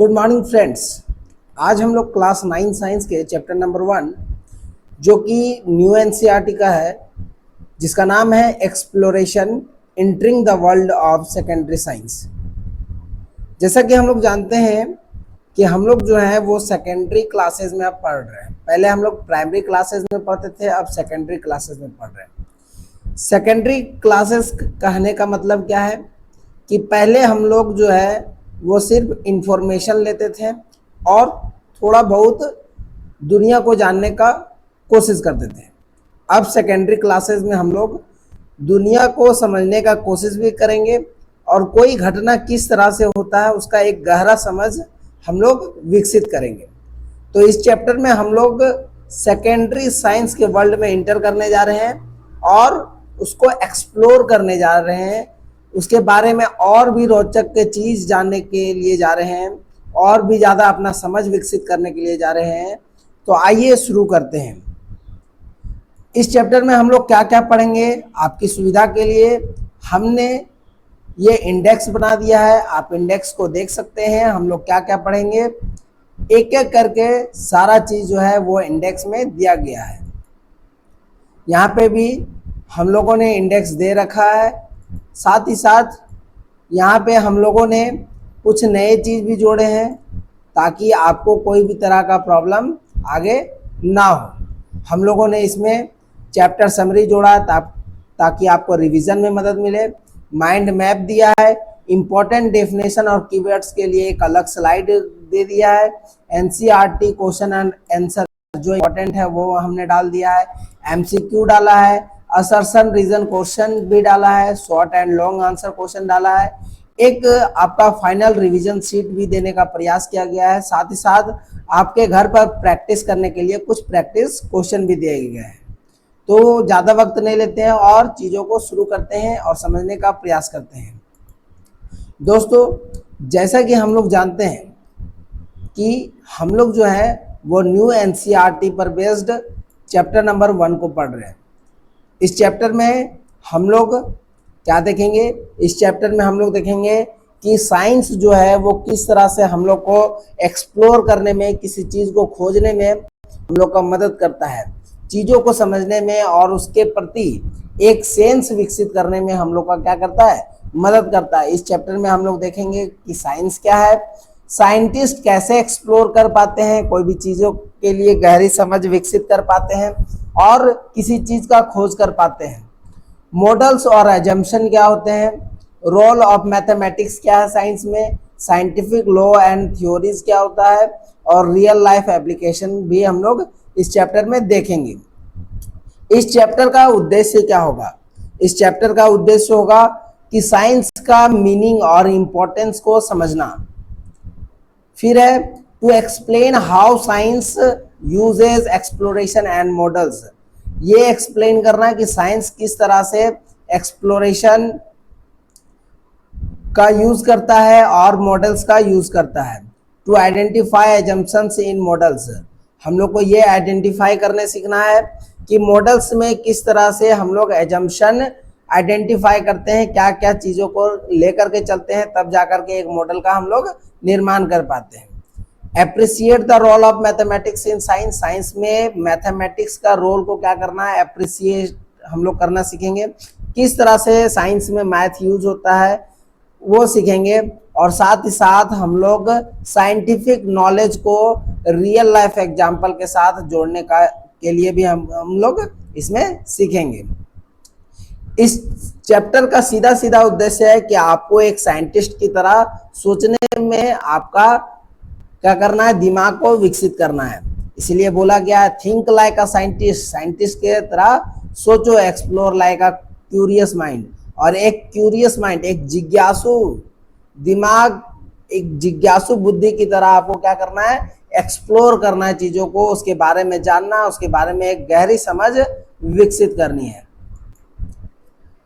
Good morning friends. आज हम लोग क्लास 9 साइंस के चैप्टर नंबर 1 जो कि न्यू एनसीईआरटी का है, जिसका नाम है exploration entering the world of secondary science. जैसा कि हम लोग जानते हैं कि हम लोग जो है वो सेकेंडरी क्लासेस में अब पढ़ रहे हैं। पहले हम लोग प्राइमरी क्लासेस में पढ़ते थे, अब सेकेंडरी क्लासेस में पढ़ रहे हैं। सेकेंडरी क्लासेस कहने का मतलब क्या है कि पहले हम लोग जो है वो सिर्फ इंफॉर्मेशन लेते थे और थोड़ा बहुत दुनिया को जानने का कोशिश करते थे। अब सेकेंडरी क्लासेस में हम लोग दुनिया को समझने का कोशिश भी करेंगे और कोई घटना किस तरह से होता है उसका एक गहरा समझ हम लोग विकसित करेंगे। तो इस चैप्टर में हम लोग सेकेंडरी साइंस के वर्ल्ड में इंटर करने जा रहे हैं और उसको एक्सप्लोर करने जा रहे हैं, उसके बारे में और भी रोचक के चीज़ जानने के लिए जा रहे हैं और भी ज़्यादा अपना समझ विकसित करने के लिए जा रहे हैं। तो आइए शुरू करते हैं। इस चैप्टर में हम लोग क्या क्या पढ़ेंगे, आपकी सुविधा के लिए हमने ये इंडेक्स बना दिया है, आप इंडेक्स को देख सकते हैं। हम लोग क्या क्या पढ़ेंगे एक एक करके सारा चीज़ जो है वो इंडेक्स में दिया गया है। यहाँ पे भी हम लोगों ने इंडेक्स दे रखा है, साथ ही साथ यहाँ पे हम लोगों ने कुछ नए चीज़ भी जोड़े हैं ताकि आपको कोई भी तरह का प्रॉब्लम आगे ना हो। हम लोगों ने इसमें चैप्टर समरी जोड़ा ताकि आपको रिवीजन में मदद मिले। माइंड मैप दिया है, इम्पोर्टेंट डेफिनेशन और कीवर्ड्स के लिए एक अलग स्लाइड दे दिया है। एनसीईआरटी क्वेश्चन एंड आंसर जो इम्पोर्टेंट है वो हमने डाल दिया है। एमसीक्यू डाला है, असर्शन रीजन क्वेश्चन भी डाला है, short and long answer question डाला है। एक आपका फाइनल रिवीजन शीट भी देने का प्रयास किया गया है। साथ ही साथ आपके घर पर प्रैक्टिस करने के लिए कुछ प्रैक्टिस क्वेश्चन भी दिए गए हैं। तो ज़्यादा वक्त नहीं लेते हैं और चीज़ों को शुरू करते हैं और समझने का प्रयास करते हैं। दोस्तों, जैसा कि हम लोग जानते हैं कि हम लोग जो है वो न्यू एनसीईआरटी पर बेस्ड चैप्टर नंबर 1 को पढ़ रहे हैं। इस चैप्टर में हम लोग क्या देखेंगे, इस चैप्टर में हम लोग देखेंगे कि साइंस जो है वो किस तरह से हम लोग को एक्सप्लोर करने में, किसी चीज़ को खोजने में हम लोग का मदद करता है, चीज़ों को समझने में और उसके प्रति एक सेंस विकसित करने में हम लोग का क्या करता है, मदद करता है। इस चैप्टर में हम लोग देखेंगे कि साइंस क्या है, साइंटिस्ट कैसे एक्सप्लोर कर पाते हैं, कोई भी चीज़ों के लिए गहरी समझ विकसित कर पाते हैं और किसी चीज़ का खोज कर पाते हैं। मॉडल्स और एजम्पशन क्या होते हैं, रोल ऑफ मैथमेटिक्स क्या है साइंस में, साइंटिफिक लॉ एंड थ्योरीज क्या होता है और रियल लाइफ एप्लीकेशन भी हम लोग इस चैप्टर में देखेंगे। इस चैप्टर का उद्देश्य क्या होगा, इस चैप्टर का उद्देश्य होगा कि साइंस का मीनिंग और इम्पोर्टेंस को समझना। फिर है to explain how science uses exploration and models, ये एक्सप्लेन करना कि साइंस किस तरह से एक्सप्लोरेशन का यूज करता है और मॉडल्स का यूज करता है। To identify assumptions in models, हम लोग को ये आइडेंटिफाई करने सीखना है कि मॉडल्स में किस तरह से हम लोग एजम्पशन आइडेंटिफाई करते हैं, क्या क्या चीज़ों को लेकर के चलते हैं, तब जाकर के एक मॉडल का हम लोग निर्माण कर पाते हैं। Appreciate the role of mathematics in science, science में मैथमेटिक्स का रोल को क्या करना है, एप्रिसिएट हम लोग करना सीखेंगे। किस तरह से साइंस में मैथ यूज होता है वो सीखेंगे और साथ ही साथ हम लोग साइंटिफिक नॉलेज को रियल लाइफ एग्जाम्पल के साथ जोड़ने का के लिए भी हम लोग इसमें सीखेंगे। इस चैप्टर का सीधा सीधा उद्देश्य है कि आपको एक साइंटिस्ट की तरह सोचने में आपका क्या करना है, दिमाग को विकसित करना है। इसलिए बोला गया है think like a scientist, scientist के तरह सोचो, explore like a curious mind. और एक क्यूरियस माइंड, एक जिज्ञासु दिमाग, एक जिज्ञासु बुद्धि की तरह आपको क्या करना है, एक्सप्लोर करना है चीज़ों को, उसके बारे में जानना, उसके बारे में एक गहरी समझ विकसित करनी है।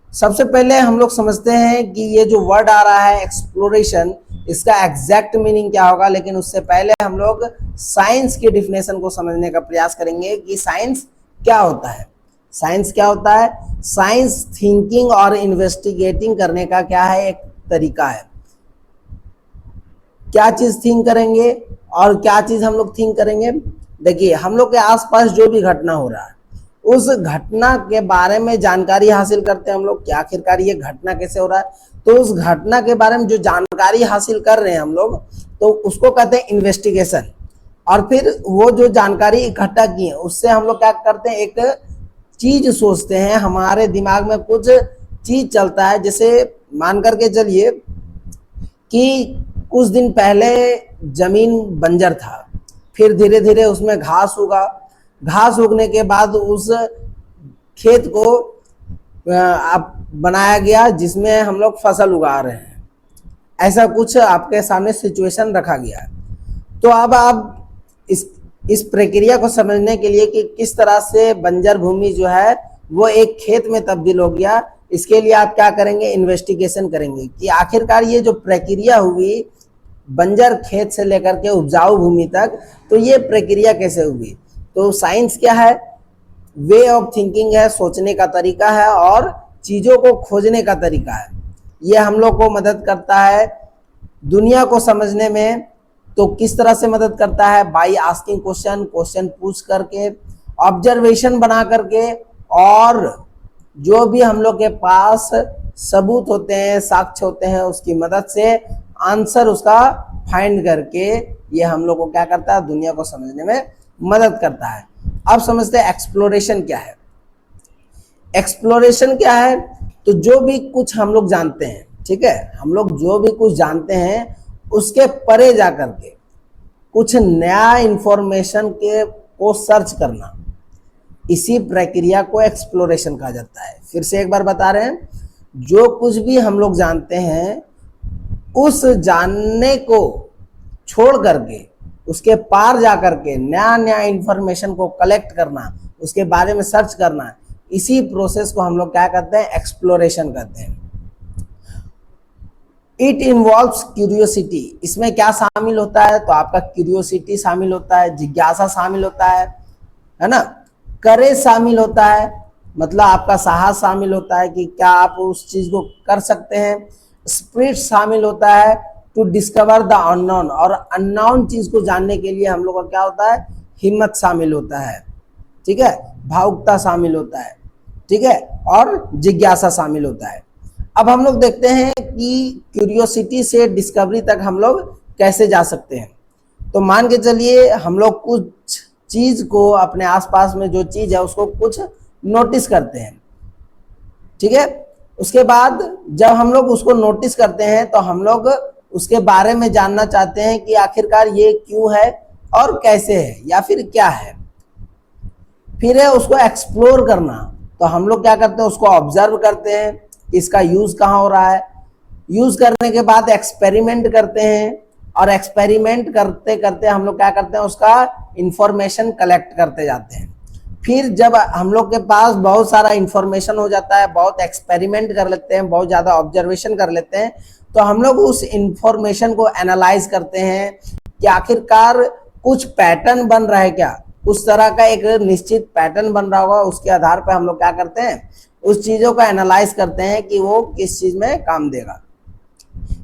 सबसे पहले हम लोग समझते हैं कि ये जो वर्ड आ रहा है एक्सप्लोरेशन, इसका एग्जैक्ट मीनिंग क्या होगा, लेकिन उससे पहले हम लोग साइंस की डिफिनेशन को समझने का प्रयास करेंगे कि साइंस क्या होता है। साइंस क्या होता है, साइंस थिंकिंग और इन्वेस्टिगेटिंग करने का क्या है, एक तरीका है। क्या चीज थिंक करेंगे और क्या चीज हम लोग थिंक करेंगे। देखिए, हम लोग के आसपास जो भी घटना हो रहा है उस घटना के बारे में जानकारी हासिल करते हैं हम लोग कि आखिरकार ये घटना कैसे हो रहा है। तो उस घटना के बारे में जो जानकारी हासिल कर रहे हैं हम लोग, तो उसको कहते हैं इन्वेस्टिगेशन। और फिर वो जो जानकारी इकट्ठा की है उससे हम लोग क्या करते हैं, एक चीज सोचते हैं, हमारे दिमाग में कुछ चीज चलता है। जैसे मान करके चलिए कि कुछ दिन पहले जमीन बंजर था, फिर धीरे धीरे उसमें घास उगा, घास उगने के बाद उस खेत को आप बनाया गया जिसमें हम लोग फसल उगा रहे हैं। ऐसा कुछ आपके सामने सिचुएशन रखा गया है। तो अब आप इस प्रक्रिया को समझने के लिए कि किस तरह से बंजर भूमि जो है वो एक खेत में तब्दील हो गया, इसके लिए आप क्या करेंगे, इन्वेस्टिगेशन करेंगे कि आखिरकार ये जो प्रक्रिया हुई बंजर खेत से लेकर के उपजाऊ भूमि तक, तो ये प्रक्रिया कैसे हुई। तो साइंस क्या है, वे ऑफ थिंकिंग है, सोचने का तरीका है और चीजों को खोजने का तरीका है। ये हम लोग को मदद करता है दुनिया को समझने में। तो किस तरह से मदद करता है, बाय आस्किंग क्वेश्चन, क्वेश्चन पूछ करके, ऑब्जर्वेशन बना करके, और जो भी हम लोग के पास सबूत होते हैं, साक्ष्य होते हैं, उसकी मदद से आंसर उसका फाइंड करके ये हम लोग को क्या करता है, दुनिया को समझने में मदद करता है। अब समझते हैं एक्सप्लोरेशन क्या है। एक्सप्लोरेशन क्या है, तो जो भी कुछ हम लोग जानते हैं, ठीक है, हम लोग जो भी कुछ जानते हैं उसके परे जा करके कुछ नया इंफॉर्मेशन को सर्च करना, इसी प्रक्रिया को एक्सप्लोरेशन कहा जाता है। फिर से एक बार बता रहे हैं, जो कुछ भी हम लोग जानते हैं उस जानने को छोड़ करके उसके पार जा करके नया नया इंफॉर्मेशन को कलेक्ट करना, उसके बारे में सर्च करना, इसी प्रोसेस को हम लोग क्या कहते हैं, एक्सप्लोरेशन कहते हैं। It involves curiosity. इसमें क्या शामिल होता है, तो आपका क्यूरियोसिटी शामिल होता है, जिज्ञासा शामिल होता है ना, करेज शामिल होता है, मतलब आपका साहस शामिल होता है कि क्या आप उस चीज को कर सकते हैं। स्पिरिट शामिल होता है, टू डिस्कवर द अननोन, और अननोन चीज को जानने के लिए हम लोग का क्या होता है, हिम्मत शामिल होता है, ठीक है, भावुकता शामिल होता है, ठीक है, और जिज्ञासा शामिल होता है। अब हम लोग देखते हैं कि क्यूरियोसिटी से डिस्कवरी तक हम लोग कैसे जा सकते हैं। तो मान के चलिए हम लोग कुछ चीज को, अपने आसपास में जो चीज है उसको कुछ नोटिस करते हैं, ठीक है। उसके बाद जब हम लोग उसको नोटिस करते हैं तो हम लोग उसके बारे में जानना चाहते हैं कि आखिरकार ये क्यों है और कैसे है या फिर क्या है। फिर है उसको एक्सप्लोर करना, तो हम लोग क्या करते हैं, उसको ऑब्जर्व करते हैं कि इसका यूज कहाँ हो रहा है। यूज करने के बाद एक्सपेरिमेंट करते हैं, और एक्सपेरिमेंट करते करते हम लोग क्या करते हैं, उसका इंफॉर्मेशन कलेक्ट करते जाते हैं। फिर जब हम लोग के पास बहुत सारा इंफॉर्मेशन हो जाता है, बहुत एक्सपेरिमेंट कर लेते हैं, बहुत ज़्यादा ऑब्जर्वेशन कर लेते हैं, तो हम लोग उस इंफॉर्मेशन को एनालाइज करते हैं कि आखिरकार कुछ पैटर्न बन रहा है क्या, उस तरह का एक निश्चित पैटर्न बन रहा होगा। उसके आधार पर हम लोग क्या करते हैं, उस चीज़ों को एनालाइज करते हैं कि वो किस चीज़ में काम देगा।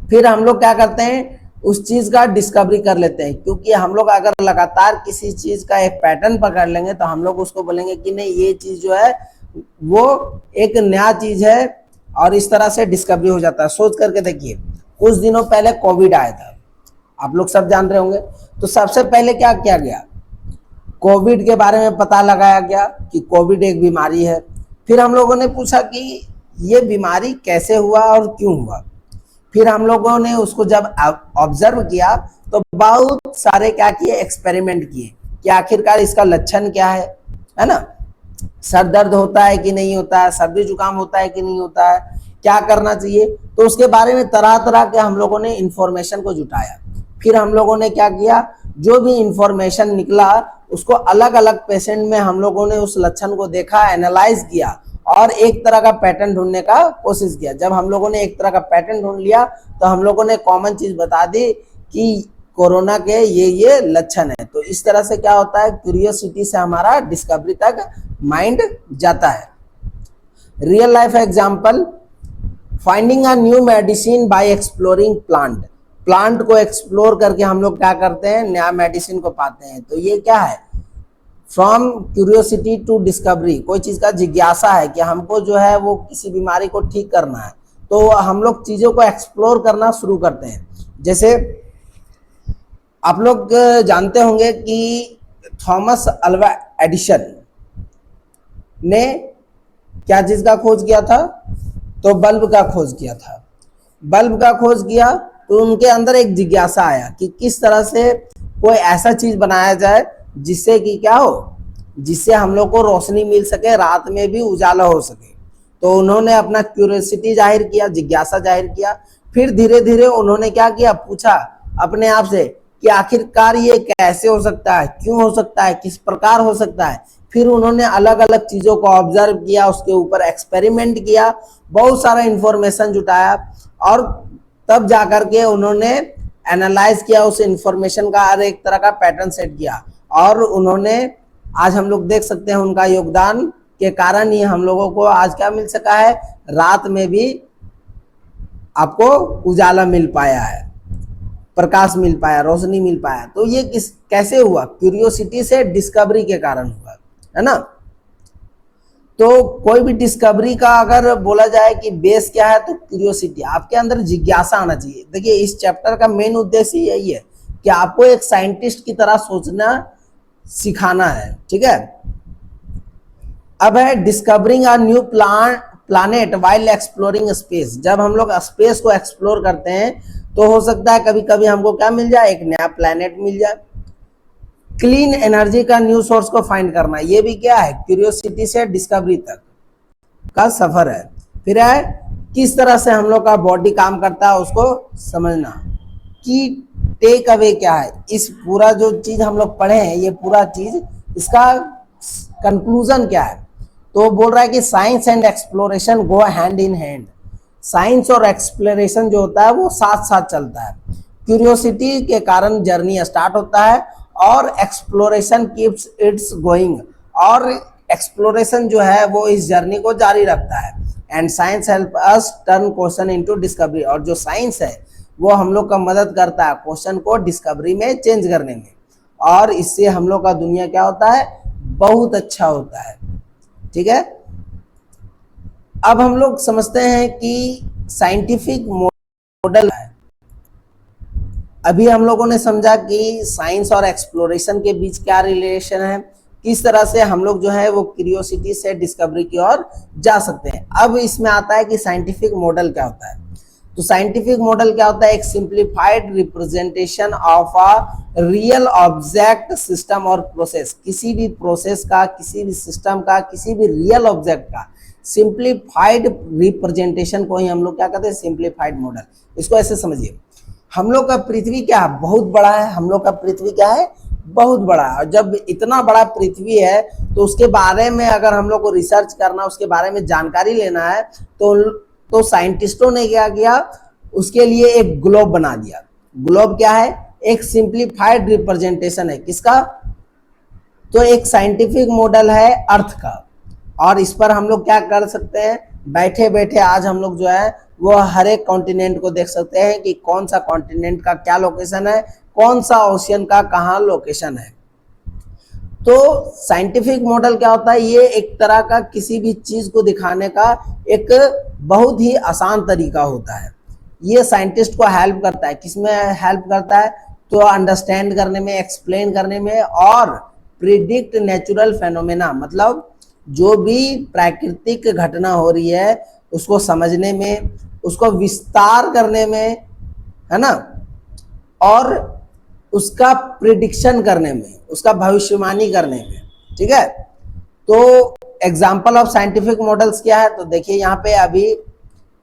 फिर हम लोग क्या करते हैं, उस चीज का डिस्कवरी कर लेते हैं, क्योंकि हम लोग अगर लगातार किसी चीज का एक पैटर्न पकड़ लेंगे तो हम लोग उसको बोलेंगे कि नहीं, ये चीज जो है वो एक नया चीज है, और इस तरह से डिस्कवरी हो जाता है। सोच करके देखिए, कुछ दिनों पहले कोविड आया था, आप लोग सब जान रहे होंगे। तो सबसे पहले क्या किया गया, कोविड के बारे में पता लगाया गया कि कोविड एक बीमारी है। फिर हम लोगों ने पूछा कि ये बीमारी कैसे हुआ और क्यों हुआ। फिर हम लोगों ने उसको जब ऑब्जर्व किया तो बहुत सारे क्या किए, एक्सपेरिमेंट किए कि आखिरकार इसका लक्षण क्या है ना, सर दर्द होता है कि नहीं होता है, सर्दी जुकाम होता है कि नहीं होता है, क्या करना चाहिए। तो उसके बारे में तरह तरह के हम लोगों ने इंफॉर्मेशन को जुटाया। फिर हम लोगों ने क्या किया, जो भी इंफॉर्मेशन निकला उसको अलग अलग पेशेंट में हम लोगों ने उस लक्षण को देखा, एनालाइज किया, और एक तरह का पैटर्न ढूंढने का कोशिश किया। जब हम लोगों ने एक तरह का पैटर्न ढूंढ लिया तो हम लोगों ने कॉमन चीज बता दी कि कोरोना के ये लक्षण है। तो इस तरह से क्या होता है, क्यूरियोसिटी से हमारा डिस्कवरी तक माइंड जाता है। Real life example, finding a new medicine bye exploring plant. Plant को एक्सप्लोर करके हम लोग क्या करते हैं, नया मेडिसिन को पाते हैं। तो ये क्या है, फ्रॉम क्यूरियोसिटी टू डिस्कवरी, कोई चीज का जिज्ञासा है कि हमको जो है वो किसी बीमारी को ठीक करना है, तो हम लोग चीजों को एक्सप्लोर करना शुरू करते हैं। जैसे आप लोग जानते होंगे कि थॉमस अल्वा एडिशन ने क्या चीज का खोज किया था, तो बल्ब का खोज किया था। बल्ब का खोज किया तो उनके अंदर एक जिज्ञासा आया कि किस तरह से कोई ऐसा चीज बनाया जाए जिससे कि क्या हो, जिससे हम लोग को रोशनी मिल सके, रात में भी उजाला हो सके। तो उन्होंने अपना क्यूरियोसिटी जाहिर किया, जिज्ञासा जाहिर किया। फिर धीरे धीरे उन्होंने क्या किया, पूछा अपने आप से कि आखिरकार ये कैसे हो सकता है, क्यों हो सकता है, किस प्रकार हो सकता है। फिर उन्होंने अलग अलग चीजों को ऑब्जर्व किया, उसके ऊपर एक्सपेरिमेंट किया, बहुत सारा इंफॉर्मेशन जुटाया, और तब जाकर के उन्होंने एनालाइज किया उस इंफॉर्मेशन का, और एक तरह का पैटर्न सेट किया। और उन्होंने, आज हम लोग देख सकते हैं उनका योगदान के कारण ही हम लोगों को आज क्या मिल सका है, रात में भी आपको उजाला मिल पाया है, प्रकाश मिल पाया, रोशनी मिल पाया। तो ये कैसे हुआ, क्यूरियोसिटी से डिस्कवरी के कारण हुआ, है ना। तो कोई भी डिस्कवरी का अगर बोला जाए कि बेस क्या है, तो क्यूरियोसिटी, आपके अंदर जिज्ञासा आना चाहिए। देखिए इस चैप्टर का मेन उद्देश्य यही है कि आपको एक साइंटिस्ट की तरह सोचना सिखाना है, ठीक है। अब है discovering a new planet while exploring space. जब हम लोग स्पेस को एक्सप्लोर करते हैं तो हो सकता है कभी कभी हमको क्या मिल जाए, एक नया प्लानेट मिल जाए। क्लीन एनर्जी का न्यू सोर्स को फाइंड करना, ये भी क्या है, क्यूरियोसिटी से डिस्कवरी तक का सफर है। फिर है किस तरह से हम लोग का बॉडी काम करता है उसको समझना। की टेक अवे क्या है, इस पूरा जो चीज हम लोग पढ़े हैं, ये पूरा चीज, इसका कंक्लूजन क्या है। तो बोल रहा है कि science and exploration go hand in hand. Science और एक्सप्लोरेशन जो होता है वो साथ साथ चलता है। क्यूरियोसिटी के कारण जर्नी स्टार्ट होता है, और एक्सप्लोरेशन कीप्स इट्स गोइंग, और एक्सप्लोरेशन जो है वो इस जर्नी को जारी रखता है। And science help us turn question into discovery, और जो साइंस है वो हम लोग का मदद करता है क्वेश्चन को डिस्कवरी में चेंज करने में, और इससे हम लोग का दुनिया क्या होता है, बहुत अच्छा होता है, ठीक है। अब हम लोग समझते हैं कि साइंटिफिक मॉडल है। अभी हम लोगों ने समझा कि साइंस और एक्सप्लोरेशन के बीच क्या रिलेशन है, किस तरह से हम लोग जो है वो क्यूरियोसिटी से डिस्कवरी की ओर जा सकते हैं। अब इसमें आता है कि साइंटिफिक मॉडल क्या होता है। तो साइंटिफिक मॉडल क्या होता है, एक simplified representation of a real object, system और प्रोसेस। किसी भी प्रोसेस का, किसी भी सिस्टम का, किसी भी रियल ऑब्जेक्ट का सिंप्लीफाइड रिप्रेजेंटेशन को ही हम लोग क्या कहते हैं, सिंप्लीफाइड मॉडल। इसको ऐसे समझिए, हम लोग का पृथ्वी क्या है, बहुत बड़ा है। हम लोग का पृथ्वी क्या है, बहुत बड़ा है। और जब इतना बड़ा पृथ्वी है तो उसके बारे में अगर हम लोग को रिसर्च करना, उसके बारे में जानकारी लेना है, तो साइंटिस्टों ने क्या किया, उसके लिए एक ग्लोब बना दिया। ग्लोब क्या है, एक सिंप्लीफाइड रिप्रेजेंटेशन है किसका, तो एक साइंटिफिक मॉडल है अर्थ का। और इस पर हम लोग क्या कर सकते हैं, बैठे बैठे आज हम लोग जो है वो हर एक कॉन्टिनेंट को देख सकते हैं कि कौन सा कॉन्टिनेंट का क्या लोकेशन है, कौन सा ओशियन का कहाँ लोकेशन है। तो साइंटिफिक मॉडल क्या होता है, ये एक तरह का किसी भी चीज को दिखाने का एक बहुत ही आसान तरीका होता है। ये साइंटिस्ट को हेल्प करता है, किसमें हेल्प करता है, तो अंडरस्टैंड करने में, एक्सप्लेन करने में, और प्रिडिक्ट नेचुरल फेनोमेना, मतलब जो भी प्राकृतिक घटना हो रही है उसको समझने में, उसको विस्तार करने में, है ना, और उसका प्रिडिक्शन करने में, उसका भविष्यवाणी करने में, ठीक है। तो एग्जाम्पल ऑफ साइंटिफिक मॉडल्स क्या है, तो देखिए यहाँ पे अभी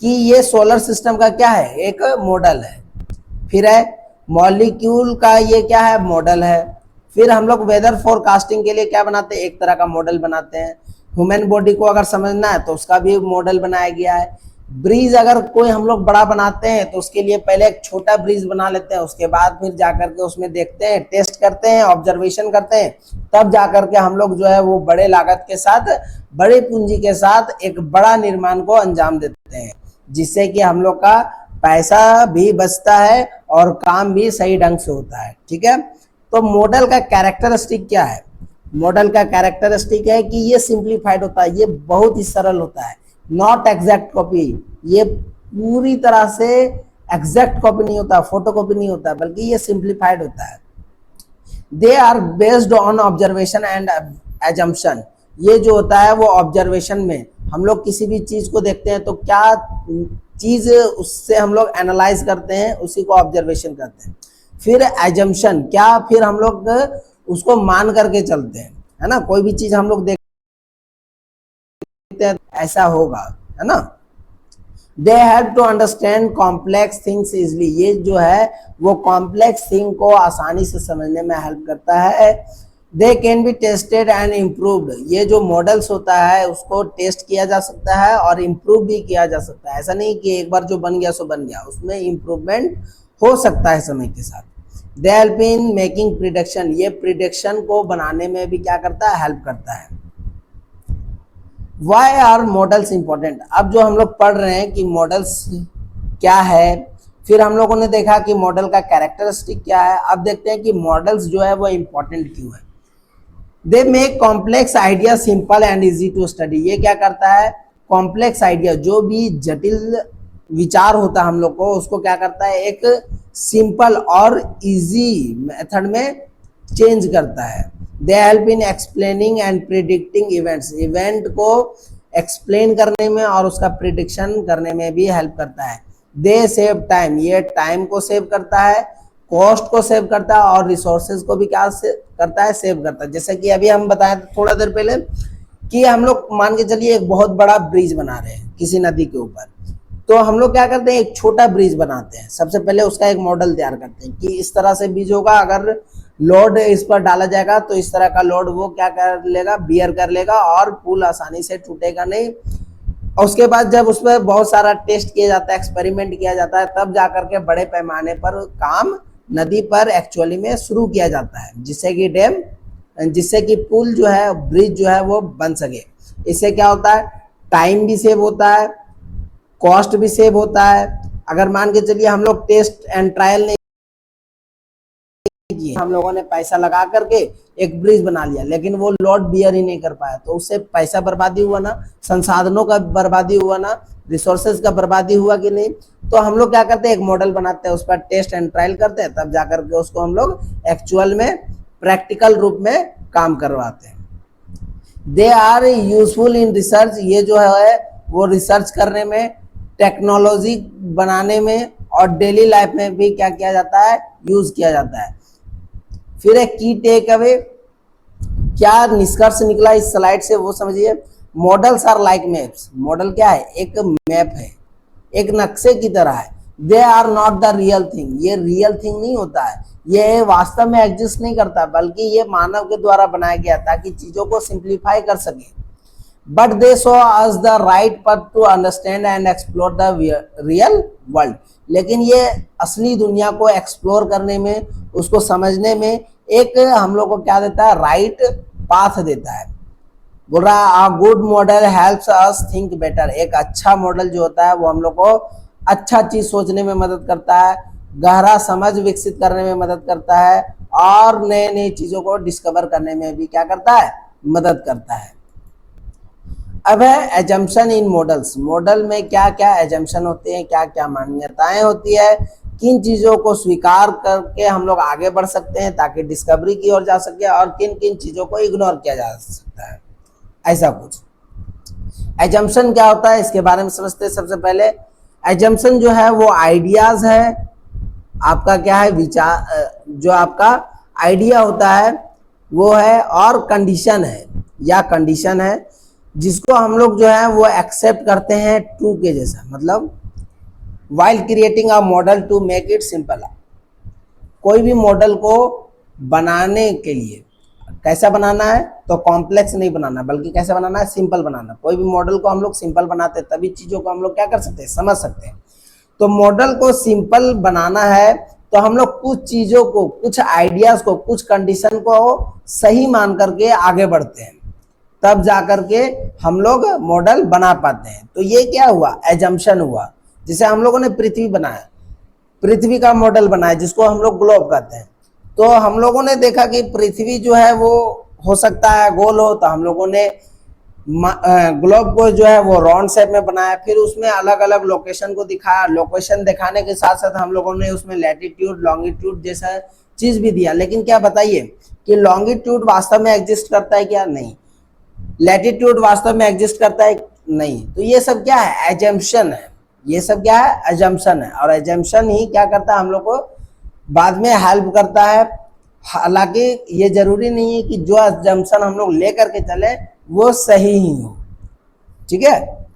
कि ये सोलर सिस्टम का क्या है, एक मॉडल है। फिर है मॉलिक्यूल का ये क्या है, मॉडल है। फिर हम लोग वेदर फोरकास्टिंग के लिए क्या बनाते हैं, एक तरह का मॉडल बनाते हैं। ह्यूमन बॉडी को अगर समझना है तो उसका भी मॉडल बनाया गया है। ब्रिज अगर कोई हम लोग बड़ा बनाते हैं तो उसके लिए पहले एक छोटा ब्रिज बना लेते हैं, उसके बाद फिर जाकर के उसमें देखते हैं, टेस्ट करते हैं, ऑब्जर्वेशन करते हैं, तब जाकर के हम लोग जो है वो बड़े लागत के साथ, बड़े पूंजी के साथ एक बड़ा निर्माण को अंजाम देते हैं, जिससे कि हम लोग का पैसा भी बचता है और काम भी सही ढंग से होता है। ठीक है, तो मॉडल का कैरेक्टरिस्टिक क्या है? मॉडल का कैरेक्टरिस्टिक है कि ये सिंप्लीफाइड होता है, ये बहुत ही सरल होता है, नॉट एग्जैक्ट कॉपी, ये पूरी तरह से एग्जैक्ट कॉपी नहीं होता, फोटो कॉपी नहीं होता, बल्कि ये सिंप्लीफाइड होता है। They are based on observation and assumption, ये जो होता है वो ऑब्जर्वेशन में हम लोग किसी भी चीज को देखते हैं तो क्या चीज उससे हम लोग एनालाइज करते हैं, उसी को ऑब्जर्वेशन करते हैं। फिर एजम्पशन, क्या फिर हम लोग उसको मान करके चलते हैं, है ना, कोई भी चीज हम लोग देखते हैं ऐसा होगा, है ना। They help to understand complex things easily, ये जो है वो कॉम्प्लेक्स थिंग को आसानी से समझने में हेल्प करता है। They can be tested and improved, ये जो मॉडल्स होता है उसको टेस्ट किया जा सकता है और इम्प्रूव भी किया जा सकता है। ऐसा नहीं कि एक बार जो बन गया सो बन गया, उसमें इम्प्रूवमेंट हो सकता है समय के साथ। They help in making prediction, ये प्रिडिक्शन को बनाने में भी क्या करता है, हेल्प करता है। वाई आर मॉडल्स इंपॉर्टेंट, अब जो हम लोग पढ़ रहे हैं कि मॉडल्स क्या है, फिर हम लोगों ने देखा कि मॉडल का कैरेक्टरिस्टिक क्या है, अब देखते हैं कि मॉडल्स जो है वो इंपॉर्टेंट क्यों है। They make complex idea simple and easy to study, ये क्या करता है, कॉम्प्लेक्स आइडिया, जो भी जटिल विचार होता है हम लोग को, उसको क्या करता है, एक सिंपल और इजी मेथड में चेंज करता है। They help in explaining and predicting events, event को एक्सप्लेन करने में और उसका प्रिडिक्शन करने में भी हेल्प करता है। दे सेव टाइम, ये टाइम को सेव करता है, कॉस्ट को सेव करता है और रिसोर्सेज को भी क्या करता है, सेव करता है। जैसे कि अभी हम बताए थोड़ा देर पहले कि हम लोग मान के चलिए एक बहुत बड़ा ब्रिज बना रहे हैं किसी नदी के ऊपर, तो हम लोग क्या करते हैं, एक छोटा ब्रिज बनाते हैं। सबसे पहले उसका एक मॉडल तैयार करते हैं कि इस तरह से ब्रिज होगा, अगर लोड इस पर डाला जाएगा तो इस तरह का लोड वो क्या कर लेगा, बियर कर लेगा और पुल आसानी से टूटेगा नहीं। और उसके बाद जब उस पर बहुत सारा टेस्ट किया जाता है, एक्सपेरिमेंट किया जाता है, तब जाकर के बड़े पैमाने पर काम नदी पर एक्चुअली में शुरू किया जाता है, जिससे कि पुल जो है, ब्रिज जो है वो बन सके। इससे क्या होता है, टाइम भी सेव होता है, कॉस्ट भी सेव होता है। अगर मान के चलिए हम लोग टेस्ट एंड ट्रायल नहीं किए, हम लोगों ने पैसा लगा करके एक ब्रिज बना लिया लेकिन वो लोड बियर ही नहीं कर पाया, तो उससे पैसा बर्बादी हुआ ना, संसाधनों का बर्बादी हुआ ना, रिसोर्सेज का बर्बादी हुआ कि नहीं। तो हम लोग क्या करते हैं, एक मॉडल बनाते हैं, उस पर टेस्ट एंड ट्रायल करते हैं, तब जाकर के उसको हम लोग एक्चुअल में प्रैक्टिकल रूप में काम करवाते हैं। They are useful in research, ये जो है वो रिसर्च करने में, टेक्नोलॉजी बनाने में और डेली लाइफ में भी क्या किया जाता है, यूज किया जाता है। फिर एक की टेक अवे, क्या निष्कर्ष निकला इस स्लाइड से वो समझिए। Models are like maps, model क्या है, एक मैप है, एक नक्शे की तरह है। They are not the real thing, ये रियल थिंग नहीं होता है, ये वास्तव में एग्जिस्ट नहीं करता, बल्कि ये मानव के द्वारा बनाया गया ताकि चीजों को सिंप्लीफाई कर सके। But they show us the right path to understand and explore the real world, लेकिन ये असली दुनिया को एक्सप्लोर करने में, उसको समझने में एक हम लोग को क्या देता है, राइट पाथ देता है। बोल रहा है a good model helps us think better, एक अच्छा मॉडल जो होता है वो हम लोग को अच्छा चीज सोचने में मदद करता है, गहरा समझ विकसित करने में मदद करता है और नए नई चीजों को डिस्कवर करने में भी क्या करता है, मदद करता है। अब है एजम्पशन इन मॉडल्स, मॉडल में क्या क्या एजम्पशन होते हैं, क्या क्या मान्यताएं होती है, किन चीजों को स्वीकार करके हम लोग आगे बढ़ सकते हैं ताकि डिस्कवरी की ओर जा सके, और किन किन चीजों को इग्नोर किया जा सकता है, ऐसा कुछ। एजम्पशन क्या होता है इसके बारे में समझते हैं। सबसे पहले एजम्पशन जो है वो आइडियाज है, आपका क्या है, विचार, जो आपका आइडिया होता है वो है, और कंडीशन है या कंडीशन है जिसको हम लोग जो है वो एक्सेप्ट करते हैं ट्रू के जैसा। मतलब while creating a model to make it simple, कोई भी मॉडल को बनाने के लिए कैसा बनाना है, तो कॉम्प्लेक्स नहीं बनाना, बल्कि कैसे बनाना है, सिंपल बनाना। कोई भी मॉडल को हम लोग सिंपल बनाते हैं तभी चीजों को हम लोग क्या कर सकते हैं, समझ सकते हैं। तो मॉडल को सिंपल बनाना है तो हम लोग कुछ चीजों को, कुछ आइडियाज को, कुछ कंडीशन को सही मान करके आगे बढ़ते हैं, तब जाकर के हम लोग मॉडल बना पाते हैं। तो ये क्या हुआ, एजम्पशन हुआ। जिसे हम लोगों ने पृथ्वी बनाया, पृथ्वी का मॉडल बनाया जिसको हम लोग ग्लोब कहते हैं। तो हम लोगों ने देखा कि पृथ्वी जो है वो हो सकता है गोल हो, तो हम लोगों ने ग्लोब को जो है वो राउंड शेप में बनाया। फिर उसमें अलग अलग लोकेशन को दिखाया, लोकेशन दिखाने के साथ साथ हम लोगों ने उसमें लैटिट्यूड लॉन्गिट्यूड जैसा चीज भी दिया। लेकिन क्या बताइए कि लॉन्गिट्यूड वास्तव में एग्जिस्ट करता है क्या? नहीं। लैटिट्यूड वास्तव में एग्जिस्ट करता है? नहीं। तो ये सब क्या है? एजम्पशन है। ये सब क्या है? एजम्पशन है। और एजम्पशन ही क्या करता है? हम लोग को बाद में हेल्प करता है। हालांकि ये जरूरी नहीं है कि जो एजम्पशन हम लोग लेकर के चले वो सही ही हो, ठीक है।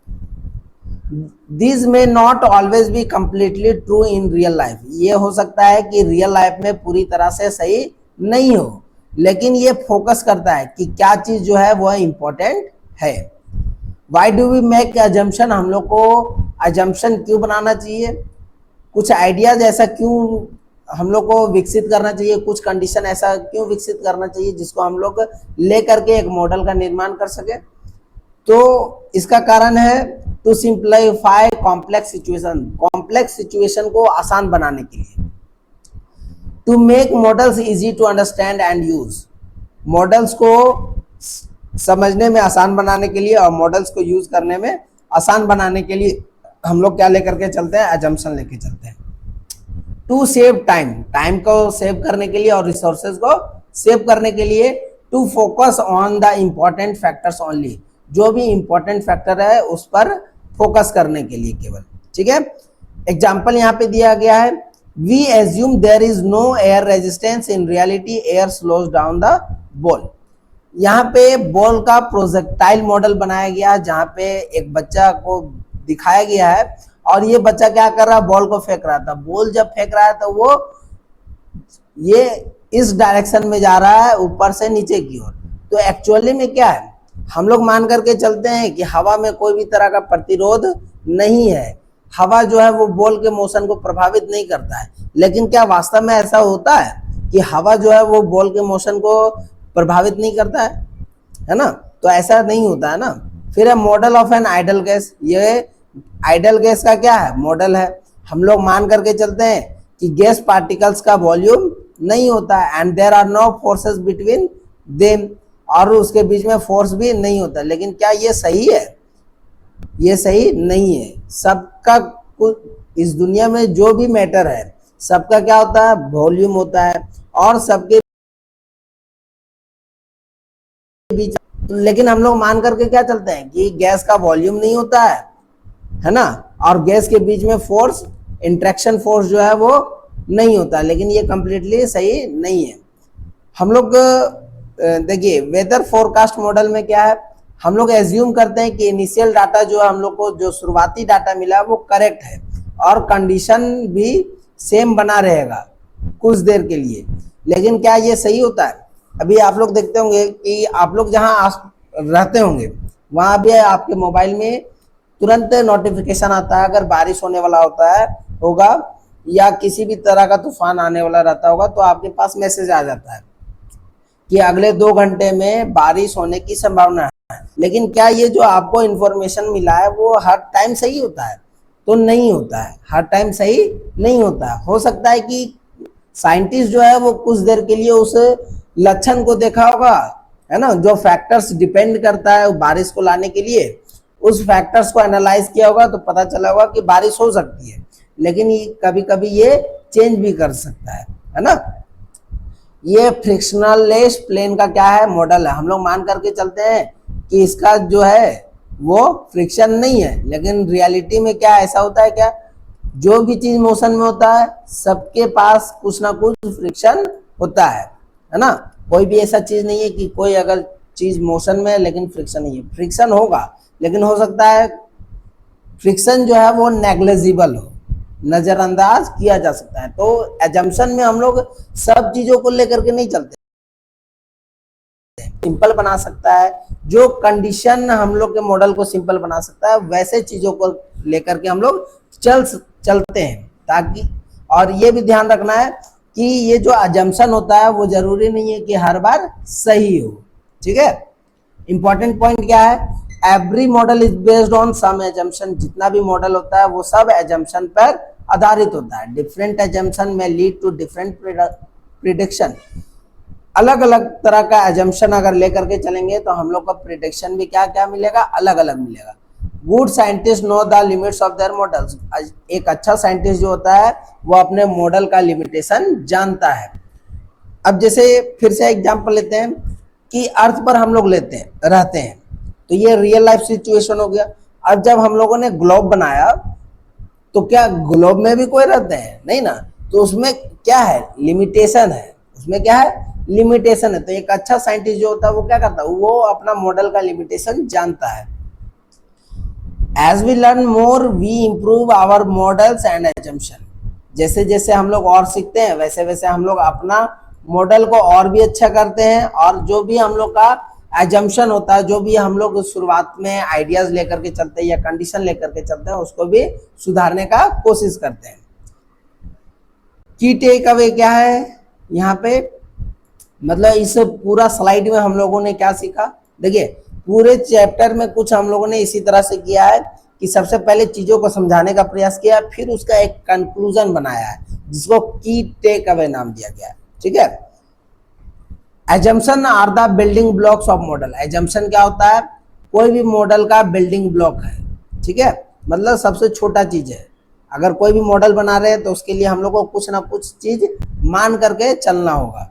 This may not always be completely true in real life. ये हो सकता है कि रियल लाइफ में पूरी तरह से सही नहीं हो, लेकिन ये फोकस करता है कि क्या चीज जो है वो इम्पोर्टेंट है। Why do we make assumption? हम लोग को अजम्पशन क्यों बनाना चाहिए? कुछ आइडियाज ऐसा क्यों हम लोग को विकसित करना चाहिए? कुछ कंडीशन ऐसा क्यों विकसित करना चाहिए जिसको हम लोग लेकर के एक मॉडल का निर्माण कर सके? तो इसका कारण है to simplify complex situation. Complex situation को आसान बनाने के लिए। To make models easy to understand and use. Models को समझने में आसान बनाने के लिए और मॉडल्स को यूज करने में आसान बनाने के लिए हम लोग क्या लेकर के चलते हैं? एजम्पशन लेके चलते हैं। To save time. टाइम को सेव करने के लिए और रिसोर्सेज को सेव करने के लिए। To focus on the important factors only. जो भी इंपॉर्टेंट फैक्टर है उस पर फोकस करने के लिए केवल, ठीक है। एग्जाम्पल यहाँ पे दिया गया है, we assume there is no air resistance, in reality air slows down the ball. यहाँ पे बॉल का प्रोजेक्टाइल मॉडल बनाया गया जहाँ पे एक बच्चा को दिखाया गया है और ये बच्चा क्या कर रहा है? बॉल को फेंक रहा था। बॉल जब फेंक रहा है तो वो ये इस डायरेक्शन में जा रहा है, ऊपर से नीचे की ओर। तो एक्चुअली में क्या है? हम लोग मान करके चलते हैं कि हवा में कोई भी तरह का प्रतिरोध नहीं है, हवा जो है वो बॉल के मोशन को प्रभावित नहीं करता है। लेकिन क्या वास्तव में ऐसा होता है कि हवा जो है वो बॉल के मोशन को प्रभावित नहीं करता है ना? तो ऐसा नहीं होता है ना। फिर है model of an ideal gas. ये आइडल गैस का क्या है? मॉडल है। हम लोग मान करके चलते हैं कि गैस पार्टिकल्स का वॉल्यूम नहीं होता है and there are no forces between them, और उसके बीच में फोर्स भी नहीं होता। लेकिन क्या ये सही है? ये सही नहीं है। सबका इस दुनिया में जो भी मैटर है सबका क्या होता है? वॉल्यूम होता है और सबके बीच। लेकिन हम लोग मान करके क्या चलते हैं कि गैस का वॉल्यूम नहीं होता है ना, और गैस के बीच में फोर्स, इंट्रैक्शन फोर्स जो है वो नहीं होता। लेकिन ये कंप्लीटली सही नहीं है। हम लोग देखिए वेदर फोरकास्ट मॉडल में क्या है? हम लोग एज्यूम करते हैं कि इनिशियल डाटा जो हम लोग को जो शुरुआती डाटा मिला वो करेक्ट है और कंडीशन भी सेम बना रहेगा कुछ देर के लिए। लेकिन क्या ये सही होता है? अभी आप लोग देखते होंगे कि आप लोग जहां रहते होंगे वहां भी आपके मोबाइल में तुरंत नोटिफिकेशन आता है अगर बारिश होने वाला होगा या किसी भी तरह का तूफान आने वाला रहता होगा, तो आपके पास मैसेज आ जाता है कि अगले 2 घंटे में बारिश होने की संभावना है। लेकिन क्या ये जो आपको इंफॉर्मेशन मिला है वो हर टाइम सही होता है? तो नहीं होता है, हर टाइम सही नहीं होता है। हो सकता है कि साइंटिस्ट जो है वो कुछ देर के लिए उस लक्षण को देखा होगा, है ना, जो फैक्टर्स डिपेंड करता है बारिश को लाने के लिए, उस फैक्टर्स को एनालाइज किया होगा तो पता चला होगा कि बारिश हो सकती है। लेकिन कभी कभी ये चेंज भी कर सकता है ना। ये फ्रिक्शनलेस प्लेन का क्या है? मॉडल है। हम लोग मान करके चलते हैं कि इसका जो है वो फ्रिक्शन नहीं है, लेकिन रियलिटी में क्या ऐसा होता है क्या? जो भी चीज मोशन में होता है सबके पास कुछ ना कुछ फ्रिक्शन होता है ना। कोई भी ऐसा चीज नहीं है कि कोई अगर चीज मोशन में है लेकिन फ्रिक्शन नहीं है। फ्रिक्शन होगा, लेकिन हो सकता है फ्रिक्शन जो है वो नेग्लिजिबल हो, नजरअंदाज किया जा सकता है। तो एजम्पशन में हम लोग सब चीजों को लेकर के नहीं चलते, सिंपल बना सकता है। जो कंडीशन हम लोग के मॉडल को सिंपल बना सकता है वैसे चीजों को लेकर के हम लोग चलते हैं, ताकि और ये भी ध्यान रखना है कि ये जो अजम्पशन होता है वो जरूरी नहीं है कि हर बार सही हो, ठीक है। इंपॉर्टेंट पॉइंट क्या है? Every model is based on some assumption, जितना भी मॉडल होता है वो सब एजम्पशन पर आधारित होता है। डिफरेंट एजम्पशन में लीड टू डिफरेंट प्रिडिक्शन, अलग अलग तरह का एजम्पशन अगर लेकर के चलेंगे तो हम लोग का प्रिडिक्शन भी क्या क्या मिलेगा, अलग अलग मिलेगा। Good scientist know the limits of their models, एक अच्छा साइंटिस्ट जो होता है वो अपने मॉडल का लिमिटेशन जानता है। अब जैसे फिर से एग्जांपल लेते हैं कि अर्थ पर हम लोग रहते हैं, तो ये रियल लाइफ सिचुएशन हो गया। अब जब हम लोगों ने ग्लोब बनाया तो क्या ग्लोब में भी कोई रहते हैं? नहीं ना, तो उसमें क्या है, लिमिटेशन है, उसमें क्या है, लिमिटेशन है। तो एक अच्छा साइंटिस्ट जो होता है वो क्या करता है, वो अपना मॉडल का लिमिटेशन जानता है। As we learn more we improve our models and assumption, जैसे जैसे हम लोग और सीखते हैं वैसे वैसे हम लोग अपना मॉडल को और भी अच्छा करते हैं, और जो भी हम लोग का एजम्पशन होता है, जो भी हम लोग शुरुआत में आइडियाज लेकर के चलते हैं या कंडीशन लेकर के चलते हैं, उसको भी सुधारने का कोशिश करते हैं। की टेक अवे क्या है यहाँ पे, मतलब इस पूरा स्लाइड में हम लोगों ने क्या सीखा, देखिए पूरे चैप्टर में कुछ हम लोगों ने इसी तरह से किया है कि सबसे पहले चीजों को समझाने का प्रयास किया, फिर उसका एक कंक्लूजन बनाया है जिसको की टेक अवे नाम दिया गया है। ठीक है, assumption are the building blocks of model. Assumption क्या होता है, कोई भी मॉडल का बिल्डिंग ब्लॉक है। ठीक है, मतलब सबसे छोटा चीज है। अगर कोई भी मॉडल बना रहे हैं तो उसके लिए हम लोग को कुछ ना कुछ चीज मान करके चलना होगा।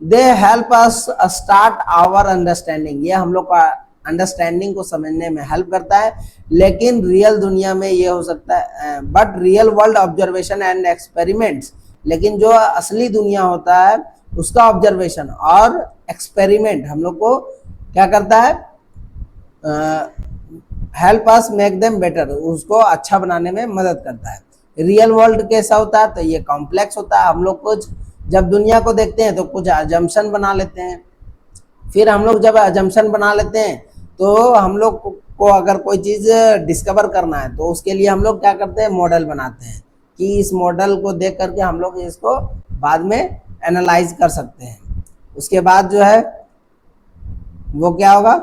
They help us start our understanding, ये हम लोग का अंडरस्टैंडिंग को समझने में हेल्प करता है। लेकिन रियल दुनिया में ये हो सकता है, but real world observation and experiments, लेकिन जो असली दुनिया होता है उसका ऑब्जर्वेशन और एक्सपेरिमेंट हम लोग को क्या करता है, help us make them better, उसको अच्छा बनाने में मदद करता है। रियल वर्ल्ड कैसा होता है, तो ये कॉम्प्लेक्स होता है। हम लोग कुछ जब दुनिया को देखते हैं तो कुछ अजम्पशन बना लेते हैं, फिर हम लोग जब अजम्पशन बना लेते हैं तो हम लोग को अगर कोई चीज़ डिस्कवर करना है तो उसके लिए हम लोग क्या करते हैं, मॉडल बनाते हैं कि इस मॉडल को देख करके हम लोग इसको बाद में एनालाइज कर सकते हैं। उसके बाद जो है वो क्या होगा,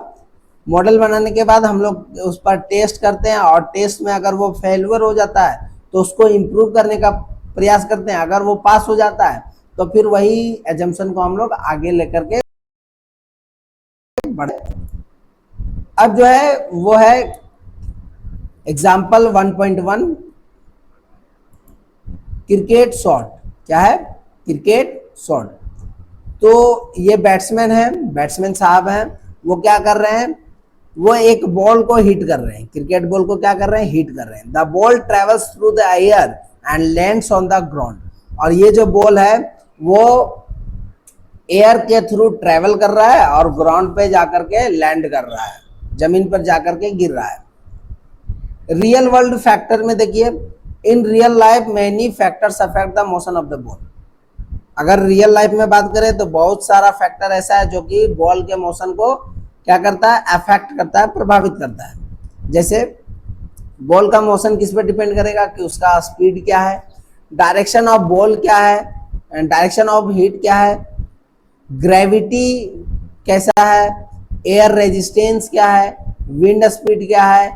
मॉडल बनाने के बाद हम लोग उस पर टेस्ट करते हैं, और टेस्ट में अगर वो फेल्यूर हो जाता है तो उसको इम्प्रूव करने का प्रयास करते हैं। अगर वो पास हो जाता है तो फिर वही एजम्पशन को हम लोग आगे लेकर के बढ़े। अब जो है वो है एग्जाम्पल 1.1 क्रिकेट शॉट। क्या है, क्रिकेट शॉट। तो ये बैट्समैन है, बैट्समैन साहब हैं, वो क्या कर रहे हैं, वो एक बॉल को हिट कर रहे हैं, क्रिकेट बॉल को क्या कर रहे हैं, हिट कर रहे हैं। The ball travels through the air and lands on the ground, और ये जो बॉल है वो एयर के थ्रू ट्रेवल कर रहा है और ग्राउंड पे जाकर के लैंड कर रहा है, जमीन पर जाकर के गिर रहा है। रियल वर्ल्ड फैक्टर में देखिए, in real life many factors affect the motion of the ball. अगर रियल लाइफ में बात करें तो बहुत सारा फैक्टर ऐसा है जो कि बॉल के मोशन को क्या करता है, अफेक्ट करता है, प्रभावित करता है। जैसे बॉल का मोशन किस पे डिपेंड करेगा कि उसका स्पीड क्या है, डायरेक्शन ऑफ बॉल क्या है, डायरेक्शन ऑफ हिट क्या है, ग्रेविटी कैसा है, एयर रेजिस्टेंस क्या है, विंड स्पीड क्या है,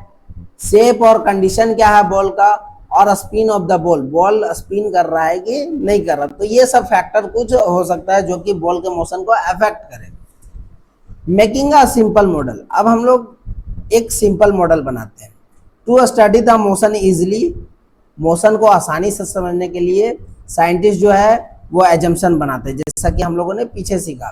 शेप और कंडीशन क्या है बॉल का, और spin off the ball, ball spin कर रहा है कि नहीं कर रहा। तो ये सब फैक्टर कुछ हो सकता है जो कि बॉल के मोशन को अफेक्ट करे। मेकिंग अ सिंपल मॉडल, अब हम लोग एक सिंपल मॉडल बनाते हैं। To study the motion easily, मोशन को आसानी से समझने के लिए साइंटिस्ट जो है वो एजम्पशन बनाते हैं। जैसा कि हम लोगों ने पीछे सीखा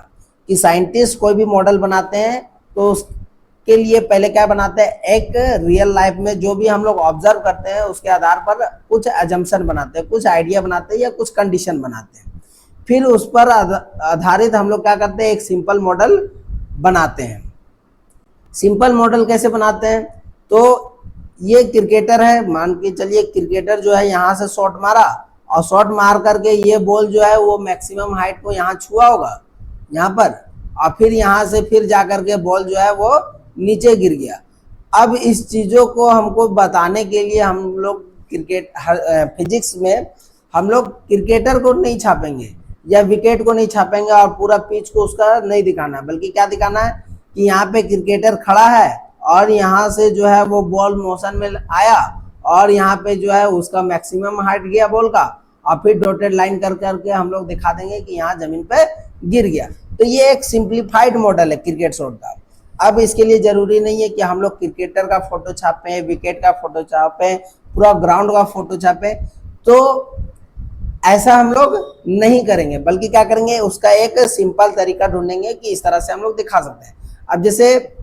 कि साइंटिस्ट कोई भी मॉडल बनाते हैं तो उसके लिए पहले क्या बनाते हैं, एक रियल लाइफ में जो भी हम लोग ऑब्जर्व करते हैं उसके आधार पर कुछ एजम्पशन बनाते हैं, कुछ आइडिया बनाते हैं या कुछ कंडीशन बनाते हैं। फिर उस पर आधारित हम लोग क्या करते हैं, एक सिंपल मॉडल बनाते हैं। सिंपल मॉडल कैसे बनाते हैं, तो ये क्रिकेटर है, मान के चलिए क्रिकेटर जो है यहाँ से शॉट मारा और शॉट मार करके ये बॉल जो है वो मैक्सिमम हाइट को यहाँ छुआ होगा यहाँ पर, और फिर यहाँ से फिर जाकर के बॉल जो है वो नीचे गिर गया। अब इस चीज़ों को हमको बताने के लिए हम लोग फिजिक्स में हम लोग क्रिकेटर को नहीं छापेंगे या विकेट को नहीं छापेंगे और पूरा पिच को उसका नहीं दिखाना, बल्कि क्या दिखाना है कि यहाँ पे क्रिकेटर खड़ा है और यहाँ से जो है वो बॉल मोशन में आया और यहाँ पे जो है उसका मैक्सिमम हाइट गया बॉल का, और फिर डॉटेड लाइन कर करके हम लोग दिखा देंगे कि यहाँ जमीन पे गिर गया। तो ये एक सिंप्लीफाइड मॉडल है क्रिकेट शॉट का। अब इसके लिए जरूरी नहीं है कि हम लोग क्रिकेटर का फोटो छापें, विकेट का फोटो छापें, पूरा ग्राउंड का फोटो छापें, तो ऐसा हम लोग नहीं करेंगे, बल्कि क्या करेंगे, उसका एक सिंपल तरीका ढूंढेंगे कि इस तरह से हम लोग दिखा सकते हैं। अब जैसे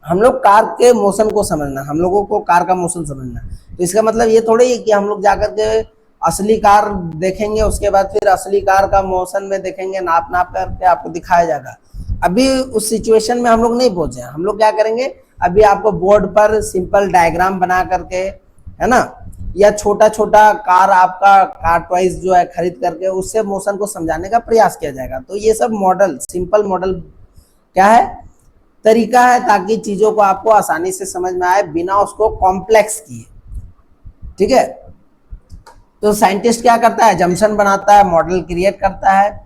हम लोग कार के मोशन को समझना, हम लोगों को कार का मोशन समझना, तो इसका मतलब ये थोड़ी है कि हम लोग जाकर के असली कार देखेंगे, उसके बाद फिर असली कार का मोशन में देखेंगे, नाप नाप करके आपको दिखाया जाएगा। अभी उस सिचुएशन में हम लोग नहीं पहुंचे। हम लोग क्या करेंगे, अभी आपको बोर्ड पर सिंपल डायग्राम बना करके, है ना, या छोटा छोटा कार आपका कार टॉयज जो है खरीद करके उससे मोशन को समझाने का प्रयास किया जाएगा। तो ये सब मॉडल, सिंपल मॉडल क्या है, तरीका है, ताकि चीजों को आपको आसानी से समझ में आए बिना उसको कॉम्प्लेक्स किए। ठीक है, तो साइंटिस्ट क्या करता है, जंक्शन बनाता है, मॉडल क्रिएट करता है।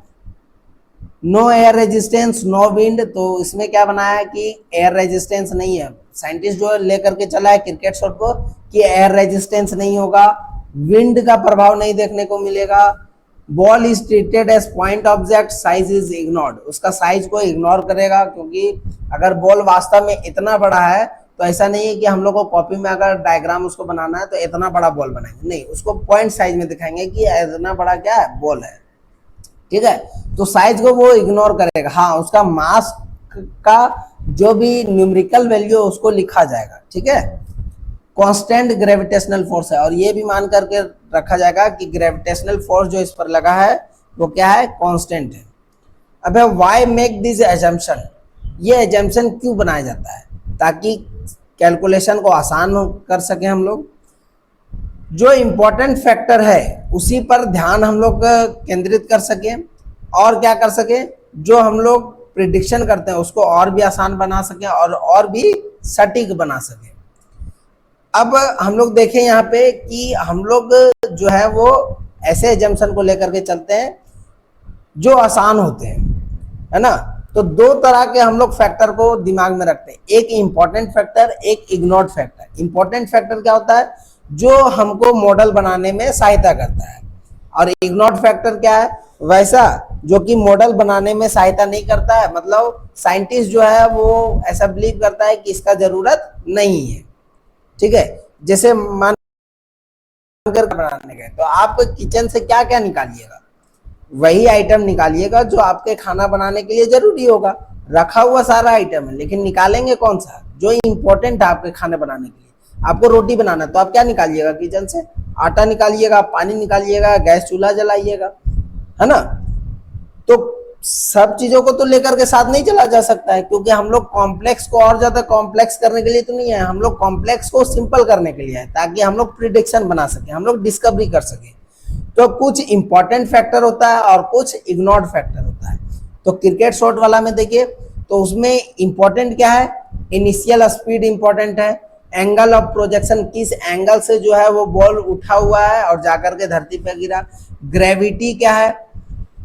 No air resistance, no wind, तो इसमें क्या बनाया है कि एयर रेजिस्टेंस नहीं है। साइंटिस्ट जो लेकर के चला है क्रिकेट शॉट को कि एयर रेजिस्टेंस नहीं होगा, विंड का प्रभाव नहीं देखने को मिलेगा। Ball is treated as point object, size is ignored, उसका साइज को इग्नोर करेगा, क्योंकि अगर बॉल वास्तव में इतना बड़ा है तो ऐसा नहीं है कि हम लोग को कॉपी में अगर डायग्राम उसको बनाना है तो इतना बड़ा बॉल बनाएंगे, नहीं, उसको पॉइंट साइज में दिखाएंगे कि इतना बड़ा क्या है, बॉल है। ठीक है, तो साइज को वो इग्नोर करेगा। हाँ, उसका मास का जो भी न्यूमेरिकल वैल्यू है उसको लिखा जाएगा। ठीक है, कांस्टेंट ग्रेविटेशनल फोर्स है, और ये भी मान करके रखा जाएगा कि ग्रेविटेशनल फोर्स जो इस पर लगा है वो क्या है, कांस्टेंट है। अब व्हाई मेक दिस एजम्पशन, ये एजम्पशन क्यों बनाया जाता है, ताकि कैलकुलेशन को आसान कर सके हम लोग। जो इम्पोर्टेंट फैक्टर है उसी पर ध्यान हम लोग केंद्रित कर सके, और क्या कर सके, जो हम लोग प्रिडिक्शन करते हैं उसको और भी आसान बना सके और भी सटीक बना सके। अब हम लोग देखें यहाँ पे कि हम लोग जो है वो ऐसे एजम्पशन को लेकर के चलते हैं जो आसान होते हैं, है ना। तो दो तरह के हम लोग फैक्टर को दिमाग में रखते हैं, एक इम्पोर्टेंट फैक्टर, एक इग्नोर्ड फैक्टर। इम्पोर्टेंट फैक्टर क्या होता है, जो हमको मॉडल बनाने में सहायता करता है, और इग्नोर्ड फैक्टर क्या है, वैसा जो कि मॉडल बनाने में सहायता नहीं करता है। मतलब साइंटिस्ट जो है वो ऐसा बिलीव करता है कि इसका जरूरत नहीं है। ठीक है, जैसे मान कर बनाने गए तो आप किचन से क्या क्या निकालिएगा, वही आइटम निकालिएगा जो आपके खाना बनाने के लिए जरूरी होगा। रखा हुआ सारा आइटम है, लेकिन निकालेंगे कौन सा, जो इम्पोर्टेंट है आपके खाने बनाने के लिए। आपको रोटी बनाना है तो आप क्या निकालिएगा किचन से, आटा निकालिएगा, पानी निकालिएगा, गैस चूल्हा जलाइएगा, है ना। तो सब चीजों को तो लेकर के साथ नहीं चला जा सकता है, क्योंकि हम लोग कॉम्प्लेक्स को और ज्यादा कॉम्प्लेक्स करने के लिए तो नहीं है, हम लोग कॉम्प्लेक्स को सिंपल करने के लिए है, ताकि हम लोग प्रिडिक्शन बना सके, हम लोग डिस्कवरी कर सके। तो कुछ इंपॉर्टेंट फैक्टर होता है और कुछ इग्नोर्ड फैक्टर होता है। तो क्रिकेट शॉट वाला में देखिए तो उसमें इंपॉर्टेंट क्या है, इनिशियल स्पीड इंपॉर्टेंट है, एंगल ऑफ प्रोजेक्शन, किस एंगल से जो है वो बॉल उठा हुआ है और जाकर के धरती पर गिरा, ग्रेविटी क्या है,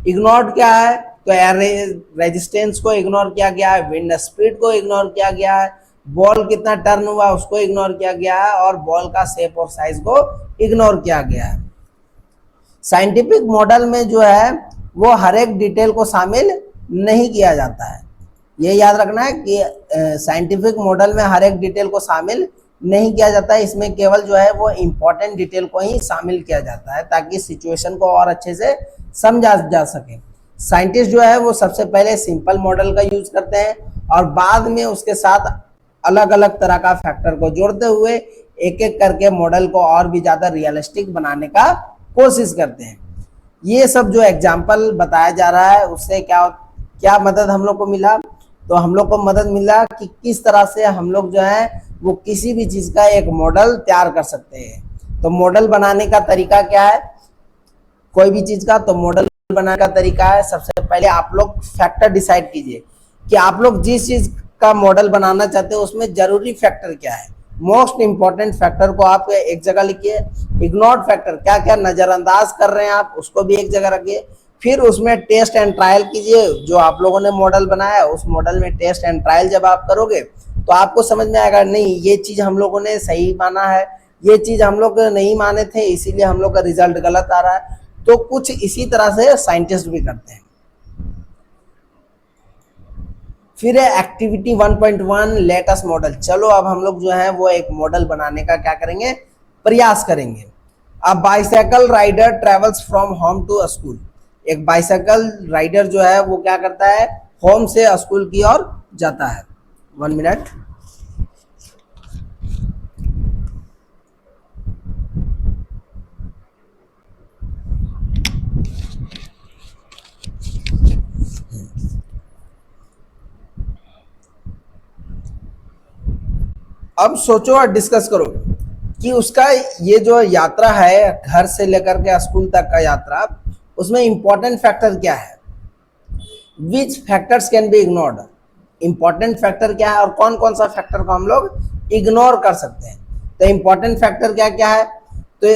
इग्नोर्ड क्या है, तो एयर रेजिस्टेंस को इग्नोर किया गया है, विंड स्पीड को इग्नोर किया गया है, बॉल कितना टर्न हुआ उसको इग्नोर किया गया है, और बॉल का शेप और साइज को इग्नोर किया गया है। साइंटिफिक मॉडल में जो है वो हर एक डिटेल को शामिल नहीं किया जाता है। ये याद रखना है कि साइंटिफिक मॉडल में हर एक डिटेल को शामिल नहीं किया जाता है, इसमें केवल जो है वो इम्पोर्टेंट डिटेल को ही शामिल किया जाता है, ताकि सिचुएशन को और अच्छे से समझा जा सके। साइंटिस्ट जो है वो सबसे पहले सिंपल मॉडल का यूज करते हैं, और बाद में उसके साथ अलग अलग तरह का फैक्टर को जोड़ते हुए एक एक करके मॉडल को और भी ज्यादा रियलिस्टिक बनाने का कोशिश करते हैं। ये सब जो एग्जाम्पल बताया जा रहा है उससे क्या क्या मदद हम लोग को मिला, तो हम लोग को मदद मिला कि किस तरह से हम लोग जो है वो किसी भी चीज का एक मॉडल तैयार कर सकते हैं। तो मॉडल बनाने का तरीका क्या है, कोई भी चीज का, तो मॉडल बनाने का तरीका है, सबसे पहले आप लोग फैक्टर डिसाइड कीजिए कि आप लोग जिस चीज का मॉडल बनाना चाहते हो उसमें जरूरी फैक्टर क्या है। मोस्ट इंपॉर्टेंट फैक्टर को आप एक जगह लिखिए, इग्नोर्ड फैक्टर क्या क्या नजरअंदाज कर रहे हैं आप उसको भी एक जगह रखिए। फिर उसमें टेस्ट एंड ट्रायल कीजिए, जो आप लोगों ने मॉडल बनाया है उस मॉडल में टेस्ट एंड ट्रायल जब आप करोगे तो आपको समझ में आएगा नहीं ये चीज हम लोगों ने सही माना है, ये चीज हम लोग नहीं माने थे इसीलिए हम लोग का रिजल्ट गलत आ रहा है। तो कुछ इसी तरह से साइंटिस्ट भी करते हैं। फिर है एक्टिविटी 1.1 लेट अस मॉडल। चलो अब हम लोग जो है वो एक मॉडल बनाने का क्या करेंगे, प्रयास करेंगे। अब bicycle rider travels from home to school. एक बाइसाइकिल राइडर जो है वो क्या करता है, होम से स्कूल की ओर जाता है। 1 मिनट। अब सोचो और डिस्कस करो कि उसका ये जो यात्रा है घर से लेकर के स्कूल तक का यात्रा, उसमें इंपॉर्टेंट फैक्टर क्या है, विच factors can be ignored. Important factor क्या है और कौन कौन सा फैक्टर को हम लोग इग्नोर कर सकते हैं। तो इंपॉर्टेंट फैक्टर क्या क्या है, तो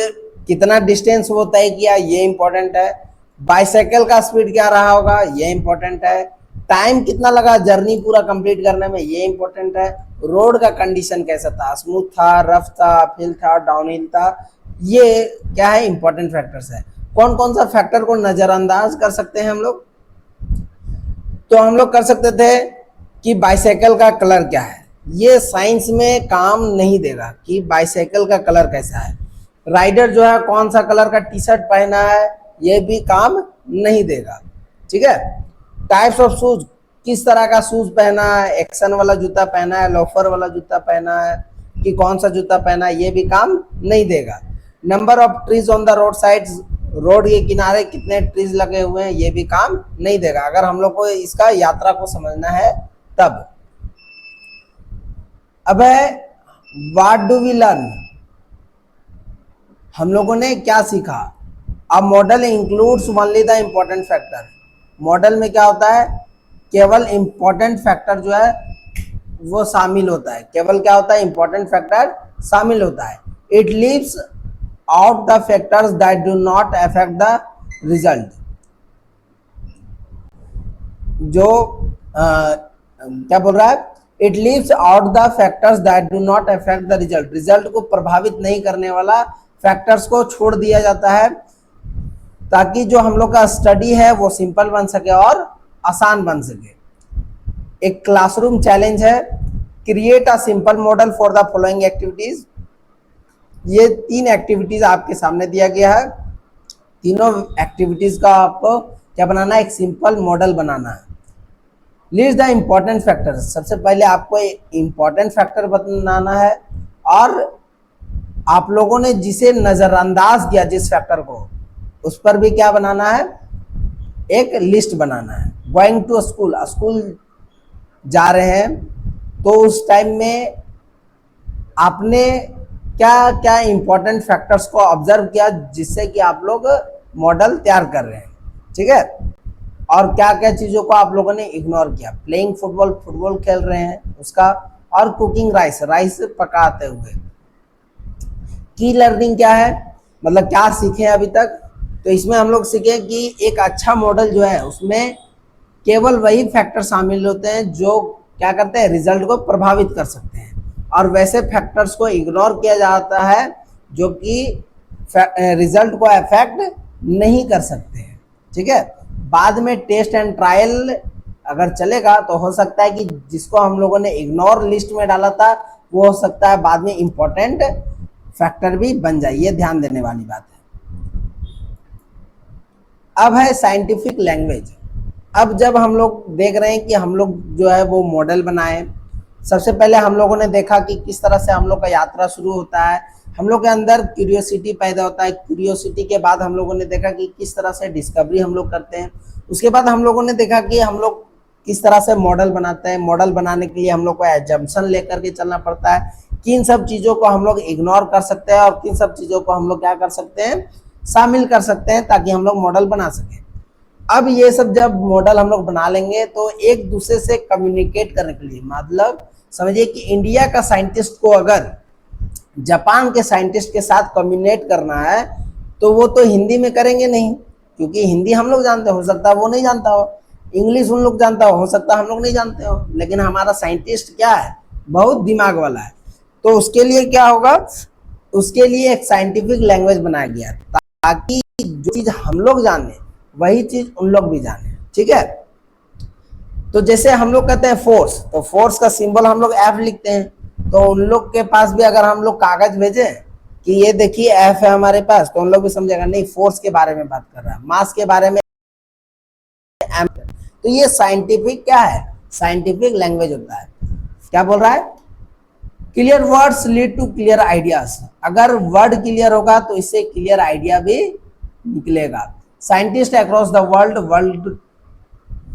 कितना डिस्टेंस वो तय किया ये इंपॉर्टेंट है, बाइसाइकिल का स्पीड क्या रहा होगा ये इंपॉर्टेंट है, टाइम कितना लगा जर्नी पूरा कंप्लीट करने में ये इंपॉर्टेंट है, रोड का कंडीशन कैसा था, स्मूथ था, रफ था, फिल था, डाउनहिल था, ये क्या है इंपॉर्टेंट फैक्टर्स है। कौन कौन सा फैक्टर को नजरअंदाज कर सकते हैं हम लोग, तो हम लोग कर सकते थे कि बाइसाइकिल का कलर क्या है, ये साइंस में काम नहीं देगा कि बाइसाइकिल का कलर कैसा है। राइडर जो है कौन सा कलर का टी शर्ट पहना है ये भी काम नहीं देगा, ठीक है। टाइप्स ऑफ शूज, किस तरह का शूज पहना है, एक्शन वाला जूता पहना है, लोफर वाला जूता पहना है कि कौन सा जूता पहना है ये भी काम नहीं देगा। Number of trees on the road sides, road के किनारे कितने ट्रीज लगे हुए हैं ये भी काम नहीं देगा अगर हम लोग को इसका यात्रा को समझना है तब। अब है व्हाट डू वी लर्न, हम लोगों ने क्या सीखा। अब model includes only the important factor, model में क्या होता है केवल इंपॉर्टेंट फैक्टर जो है वो शामिल होता है, केवल क्या होता है इंपॉर्टेंट फैक्टर शामिल होता है। It leaves out the factors that do not affect the result, जो क्या बोल रहा है, it leaves out the factors that do not affect the result, result को प्रभावित नहीं करने वाला फैक्टर्स को छोड़ दिया जाता है ताकि जो हम लोग का स्टडी है वो सिंपल बन सके और आसान बन सके। एक क्लासरूम चैलेंज है, create a simple model for the following activities. ये 3 एक्टिविटीज आपके सामने दिया गया है, तीनों एक्टिविटीज का आपको क्या बनाना है, एक सिंपल मॉडल बनाना है। लिस्ट द इंपॉर्टेंट फैक्टर्स, सबसे पहले आपको इंपॉर्टेंट फैक्टर बनाना है और आप लोगों ने जिसे नजरअंदाज किया जिस फैक्टर को उस पर भी क्या बनाना है, एक लिस्ट बनाना है। गोइंग टू स्कूल, स्कूल जा रहे हैं तो उस टाइम में आपने क्या क्या इंपॉर्टेंट फैक्टर्स को ऑब्जर्व किया जिससे कि आप लोग मॉडल तैयार कर रहे हैं, ठीक है। और क्या क्या चीज़ों को आप लोगों ने इग्नोर किया, प्लेइंग फुटबॉल, फुटबॉल खेल रहे हैं उसका, और कुकिंग राइस, राइस पकाते हुए। की लर्निंग क्या है, मतलब क्या सीखे अभी तक, तो इसमें हम लोग सीखे कि एक अच्छा मॉडल जो है उसमें केवल वही फैक्टर शामिल होते हैं जो क्या करते हैं रिजल्ट को प्रभावित कर सकते हैं, और वैसे फैक्टर्स को इग्नोर किया जाता है जो कि रिजल्ट को अफेक्ट नहीं कर सकते हैं, ठीक है। बाद में टेस्ट एंड ट्रायल अगर चलेगा तो हो सकता है कि जिसको हम लोगों ने इग्नोर लिस्ट में डाला था वो हो सकता है बाद में इंपॉर्टेंट फैक्टर भी बन जाए, ये ध्यान देने वाली बात है। अब है साइंटिफिक लैंग्वेज। अब जब हम लोग देख रहे हैं कि हम लोग जो है वो मॉडल बनाए, सबसे पहले हम लोगों ने देखा कि किस तरह से हम लोग का यात्रा शुरू होता है, हम लोग के अंदर क्यूरियोसिटी पैदा होता है, क्यूरियोसिटी के बाद हम लोगों ने देखा कि किस तरह से डिस्कवरी हम लोग करते हैं, उसके बाद हम लोगों ने देखा कि हम लोग किस तरह से मॉडल बनाते हैं, मॉडल बनाने के लिए हम लोग को एजम्पशन लेकर के चलना पड़ता है, किन सब चीज़ों को हम लोग इग्नोर कर सकते हैं और किन सब चीज़ों को हम लोग क्या कर सकते हैं शामिल कर सकते हैं ताकि हम लोग मॉडल बना सकें। अब ये सब जब मॉडल हम लोग बना लेंगे तो एक दूसरे से कम्युनिकेट करने के लिए, मतलब समझिए कि इंडिया का साइंटिस्ट को अगर जापान के साइंटिस्ट के साथ कम्युनिकेट करना है तो वो तो हिंदी में करेंगे नहीं, क्योंकि हिंदी हम लोग जानते हो सकता है वो नहीं जानता हो, इंग्लिश उन लोग जानता हो सकता है हम लोग नहीं जानते हो, लेकिन हमारा साइंटिस्ट क्या है बहुत दिमाग वाला है। तो उसके लिए क्या होगा, उसके लिए एक साइंटिफिक लैंग्वेज बनाया गया ताकि जो चीज हम लोग जाने वही चीज उन लोग भी जाने। ठीक है, तो जैसे हम लोग कहते हैं फोर्स, तो फोर्स का सिंबल हम लोग एफ लिखते हैं। तो उन लोग के पास भी अगर हम लोग कागज भेजें कि ये देखिए एफ है हमारे पास, तो उन लोग भी समझेगा नहीं फोर्स के बारे में बात कर रहा है, मास के बारे में एम। तो ये साइंटिफिक क्या है, साइंटिफिक लैंग्वेज होता है। क्या बोल रहा है, clear words lead to clear ideas. अगर वर्ड क्लियर होगा तो इससे क्लियर आइडिया भी निकलेगा। Scientist across the world, world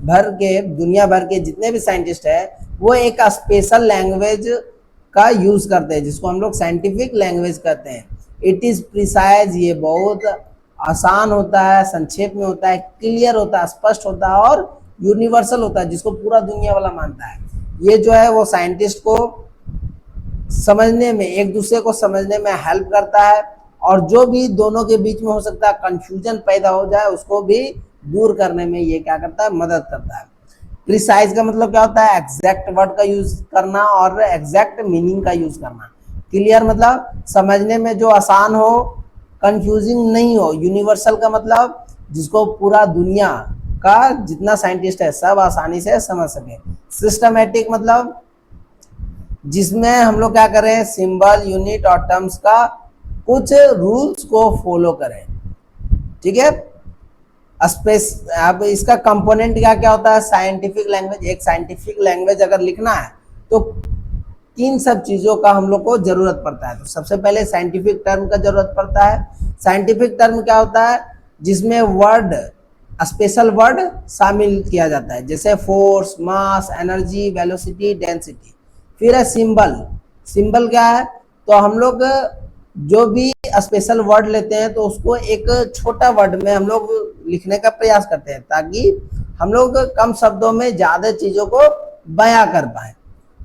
भर के, दुनिया भर के जितने भी साइंटिस्ट है वो एक स्पेशल लैंग्वेज का यूज करते हैं जिसको हम लोग साइंटिफिक लैंग्वेज कहते हैं। इट इज प्रिसाइज, ये बहुत आसान होता है, संक्षेप में होता है, क्लियर होता है, स्पष्ट होता है और यूनिवर्सल होता है जिसको पूरा दुनिया वाला मानता है। ये जो है वो साइंटिस्ट को समझने में, एक दूसरे को समझने में हेल्प करता है और जो भी दोनों के बीच में हो सकता है कंफ्यूजन पैदा हो जाए उसको भी दूर करने में ये क्या करता है, मदद करता है। प्रिसाइज का मतलब क्या होता है, एग्जैक्ट वर्ड का यूज करना और एग्जैक्ट मीनिंग का यूज करना। क्लियर मतलब समझने में जो आसान हो, कंफ्यूजिंग नहीं हो। यूनिवर्सल का मतलब जिसको पूरा दुनिया का जितना साइंटिस्ट है सब आसानी से समझ सके। सिस्टमेटिक मतलब जिसमें हम लोग क्या करें, सिंबल, यूनिट और टर्म्स का कुछ रूल्स को फॉलो करें। ठीक है, स्पेस, अब इसका कंपोनेंट क्या क्या होता है, साइंटिफिक लैंग्वेज। एक साइंटिफिक लैंग्वेज अगर लिखना है तो किन सब चीजों का हम लोग को जरूरत पड़ता है, तो सबसे पहले साइंटिफिक टर्म का जरूरत पड़ता है। साइंटिफिक टर्म क्या होता है, जिसमें वर्ड, स्पेशल वर्ड शामिल किया जाता है, जैसे फोर्स, मास, एनर्जी, वेलोसिटी, डेंसिटी। फिर है सिंबल। सिंबल क्या है, तो हम लोग जो भी स्पेशल वर्ड लेते हैं तो उसको एक छोटा वर्ड में हम लोग लिखने का प्रयास करते हैं ताकि हम लोग कम शब्दों में ज्यादा चीजों को बयां कर पाए।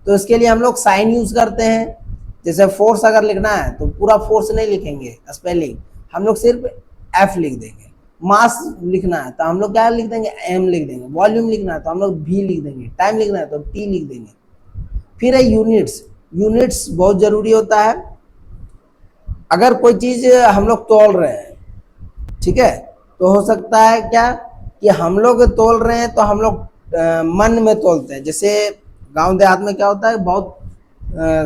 तो इसके लिए हम लोग साइन यूज करते हैं। जैसे फोर्स अगर लिखना है तो पूरा फोर्स नहीं लिखेंगे स्पेलिंग, हम लोग सिर्फ एफ लिख देंगे। मास लिखना है तो हम लोग क्या लिख देंगे, एम लिख देंगे। वॉल्यूम लिखना है तो हम लोग भी लिख देंगे। टाइम लिखना है तो टी लिख देंगे। फिर है यूनिट्स। यूनिट्स बहुत जरूरी होता है। अगर कोई चीज हम लोग तोल रहे हैं, ठीक है, तो हो सकता है क्या कि हम लोग तोल रहे हैं तो हम लोग मन में तोलते हैं। जैसे गांव देहात में क्या होता है, बहुत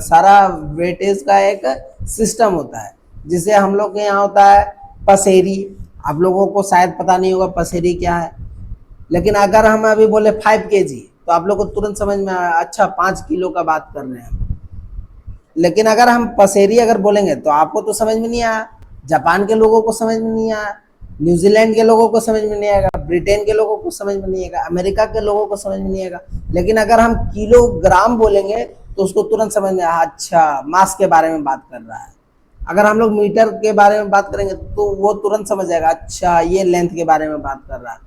सारा वेटेज का एक सिस्टम होता है, जिसे हम लोग के यहाँ होता है पसेरी। आप लोगों को शायद पता नहीं होगा पसेरी क्या है, लेकिन अगर हम अभी बोले 5 kg तो आप लोग को तुरंत समझ में आया, अच्छा 5 किलो का बात कर रहे हैं। लेकिन अगर हम पसेरी अगर बोलेंगे तो आपको तो समझ में नहीं आया, जापान के लोगों को समझ में नहीं आया, न्यूजीलैंड के लोगों को समझ में नहीं आएगा, ब्रिटेन के लोगों को समझ में नहीं आएगा, अमेरिका के लोगों को समझ में नहीं आएगा। लेकिन अगर हम किलोग्राम बोलेंगे तो उसको तुरंत समझ में आया, अच्छा मास के बारे में बात कर रहा है। अगर हम लोग मीटर के बारे में बात करेंगे तो वो तुरंत समझ जाएगा, अच्छा ये लेंथ के बारे में बात कर रहा है।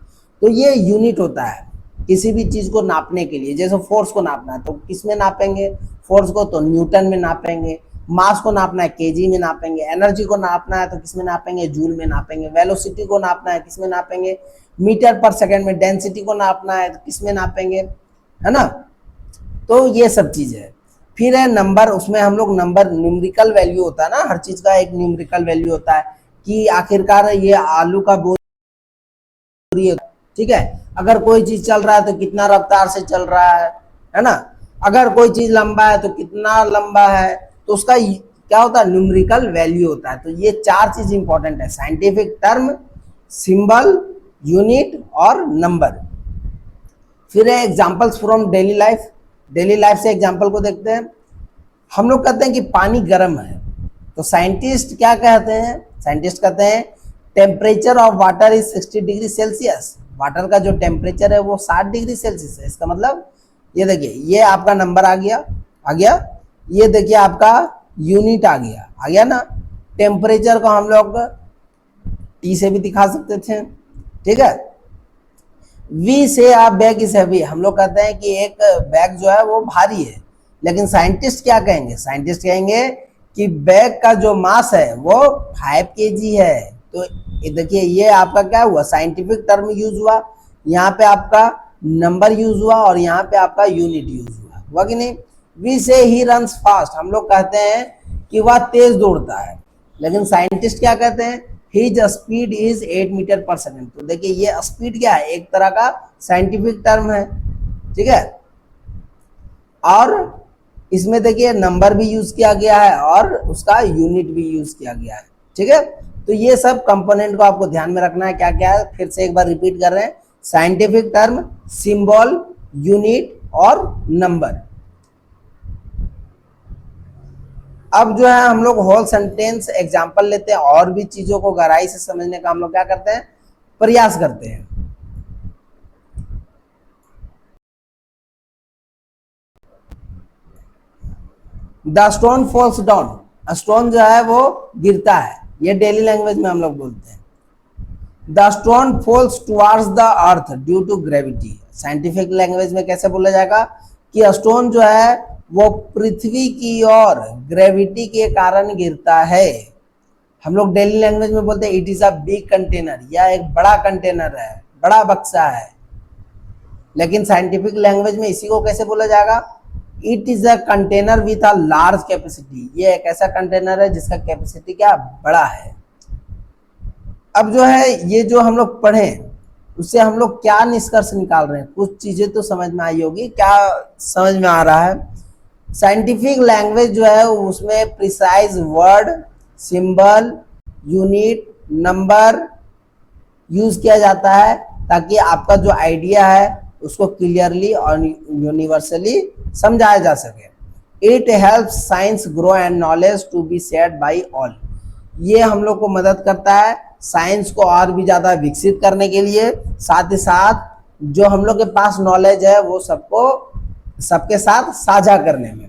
तो ये यूनिट होता है किसी भी चीज को नापने के लिए। जैसे फोर्स को नापना है तो किस में नापेंगे, फोर्स को तो न्यूटन में नापेंगे। मास को नापना है केजी में नापेंगे। एनर्जी को नापना है तो किस में नापेंगे, जूल में नापेंगे। वेलोसिटी को नापना है किस में नापेंगे, मीटर पर सेकंड में। डेंसिटी को नापना है तो किस में नापेंगे, है ना। तो ये सब चीज है। फिर है नंबर। उसमें हम लोग नंबर, न्यूमेरिकल वैल्यू होता है ना, हर चीज का एक न्यूमेरिकल वैल्यू होता है कि आखिरकार ये आलू का बोरी, ठीक है, अगर कोई चीज चल रहा है तो कितना रफ्तार से चल रहा है ना। अगर कोई चीज लंबा है तो कितना लंबा है, तो उसका क्या होता है, न्यूमेरिकल वैल्यू होता है। तो ये 4 चीज इंपॉर्टेंट है, साइंटिफिक टर्म, सिंबल, यूनिट और नंबर। फिर है examples from daily life. Daily life से एग्जांपल को देखते हैं। हम लोग कहते हैं कि पानी गर्म है, तो साइंटिस्ट क्या कहते हैं, साइंटिस्ट कहते हैं temperature of water is 60 degree Celsius. Water का जो टेम्परेचर है वो 60 डिग्री सेल्सियस है। इसका मतलब ये देखिए, ये आपका नंबर आ गया, ये देखिए आपका यूनिट आ गया ना। टेम्परेचर को हम लोग टी से भी दिखा सकते थे, ठीक है। वी से आप बैग इज हैवी, हम लोग कहते हैं कि एक बैग जो है वो भारी है, लेकिन साइंटिस्ट क्या कहेंगे, साइंटिस्ट कहेंगे कि बैग का जो मास है वो 5 kg है। तो देखिए ये आपका क्या हुआ, साइंटिफिक टर्म यूज हुआ, यहाँ पे आपका नंबर यूज हुआ और यहाँ पे आपका यूनिट यूज हुआ कि नहीं। वी से ही रन्स फास्ट, हम लोग कहते हैं कि वह तेज दौड़ता है, लेकिन साइंटिस्ट क्या कहते हैं, हिज स्पीड इज 8 मीटर पर सेकेंड। तो देखिए ये स्पीड क्या है, एक तरह का साइंटिफिक टर्म है, ठीक है। और इसमें देखिए नंबर भी यूज किया गया है और उसका यूनिट भी यूज किया गया है, ठीक है। तो ये सब कंपोनेंट को आपको ध्यान में रखना है, क्या क्या है, फिर से एक बार रिपीट कर रहे हैं, साइंटिफिक टर्म, सिंबल, यूनिट और नंबर। अब जो है हम लोग होल सेंटेंस एग्जांपल लेते हैं और भी चीजों को गहराई से समझने का हम लोग क्या करते हैं, प्रयास करते हैं। The stone falls down, stone जो है वो गिरता है, ये डेली लैंग्वेज में हम लोग बोलते हैं। The stone falls towards the earth due to gravity, scientific language में कैसे बोला जाएगा कि स्टोन जो है वो पृथ्वी की ओर ग्रेविटी के कारण गिरता है। हम लोग डेली लैंग्वेज में बोलते हैं it is a big container, यह एक बड़ा कंटेनर है, बड़ा बक्सा है। लेकिन साइंटिफिक लैंग्वेज में इसी को कैसे बोला जाएगा, it is a container with a large capacity, ये एक ऐसा कंटेनर है जिसका कैपेसिटी क्या बड़ा है। अब जो है ये जो हम लोग पढ़े उससे हम लोग क्या निष्कर्ष निकाल रहे हैं, कुछ चीजें तो समझ में आई होगी, क्या समझ में आ रहा है। साइंटिफिक लैंग्वेज जो है उसमें precise word, symbol, unit, number use किया जाता है ताकि आपका जो आइडिया है उसको क्लियरली और यूनिवर्सली समझाया जा सके। It helps science grow and knowledge to be shared by all, ये हम लोग को मदद करता है साइंस को और भी ज्यादा विकसित करने के लिए, साथ ही साथ जो हम लोग के पास नॉलेज है वो सबको सबके साथ साझा करने में।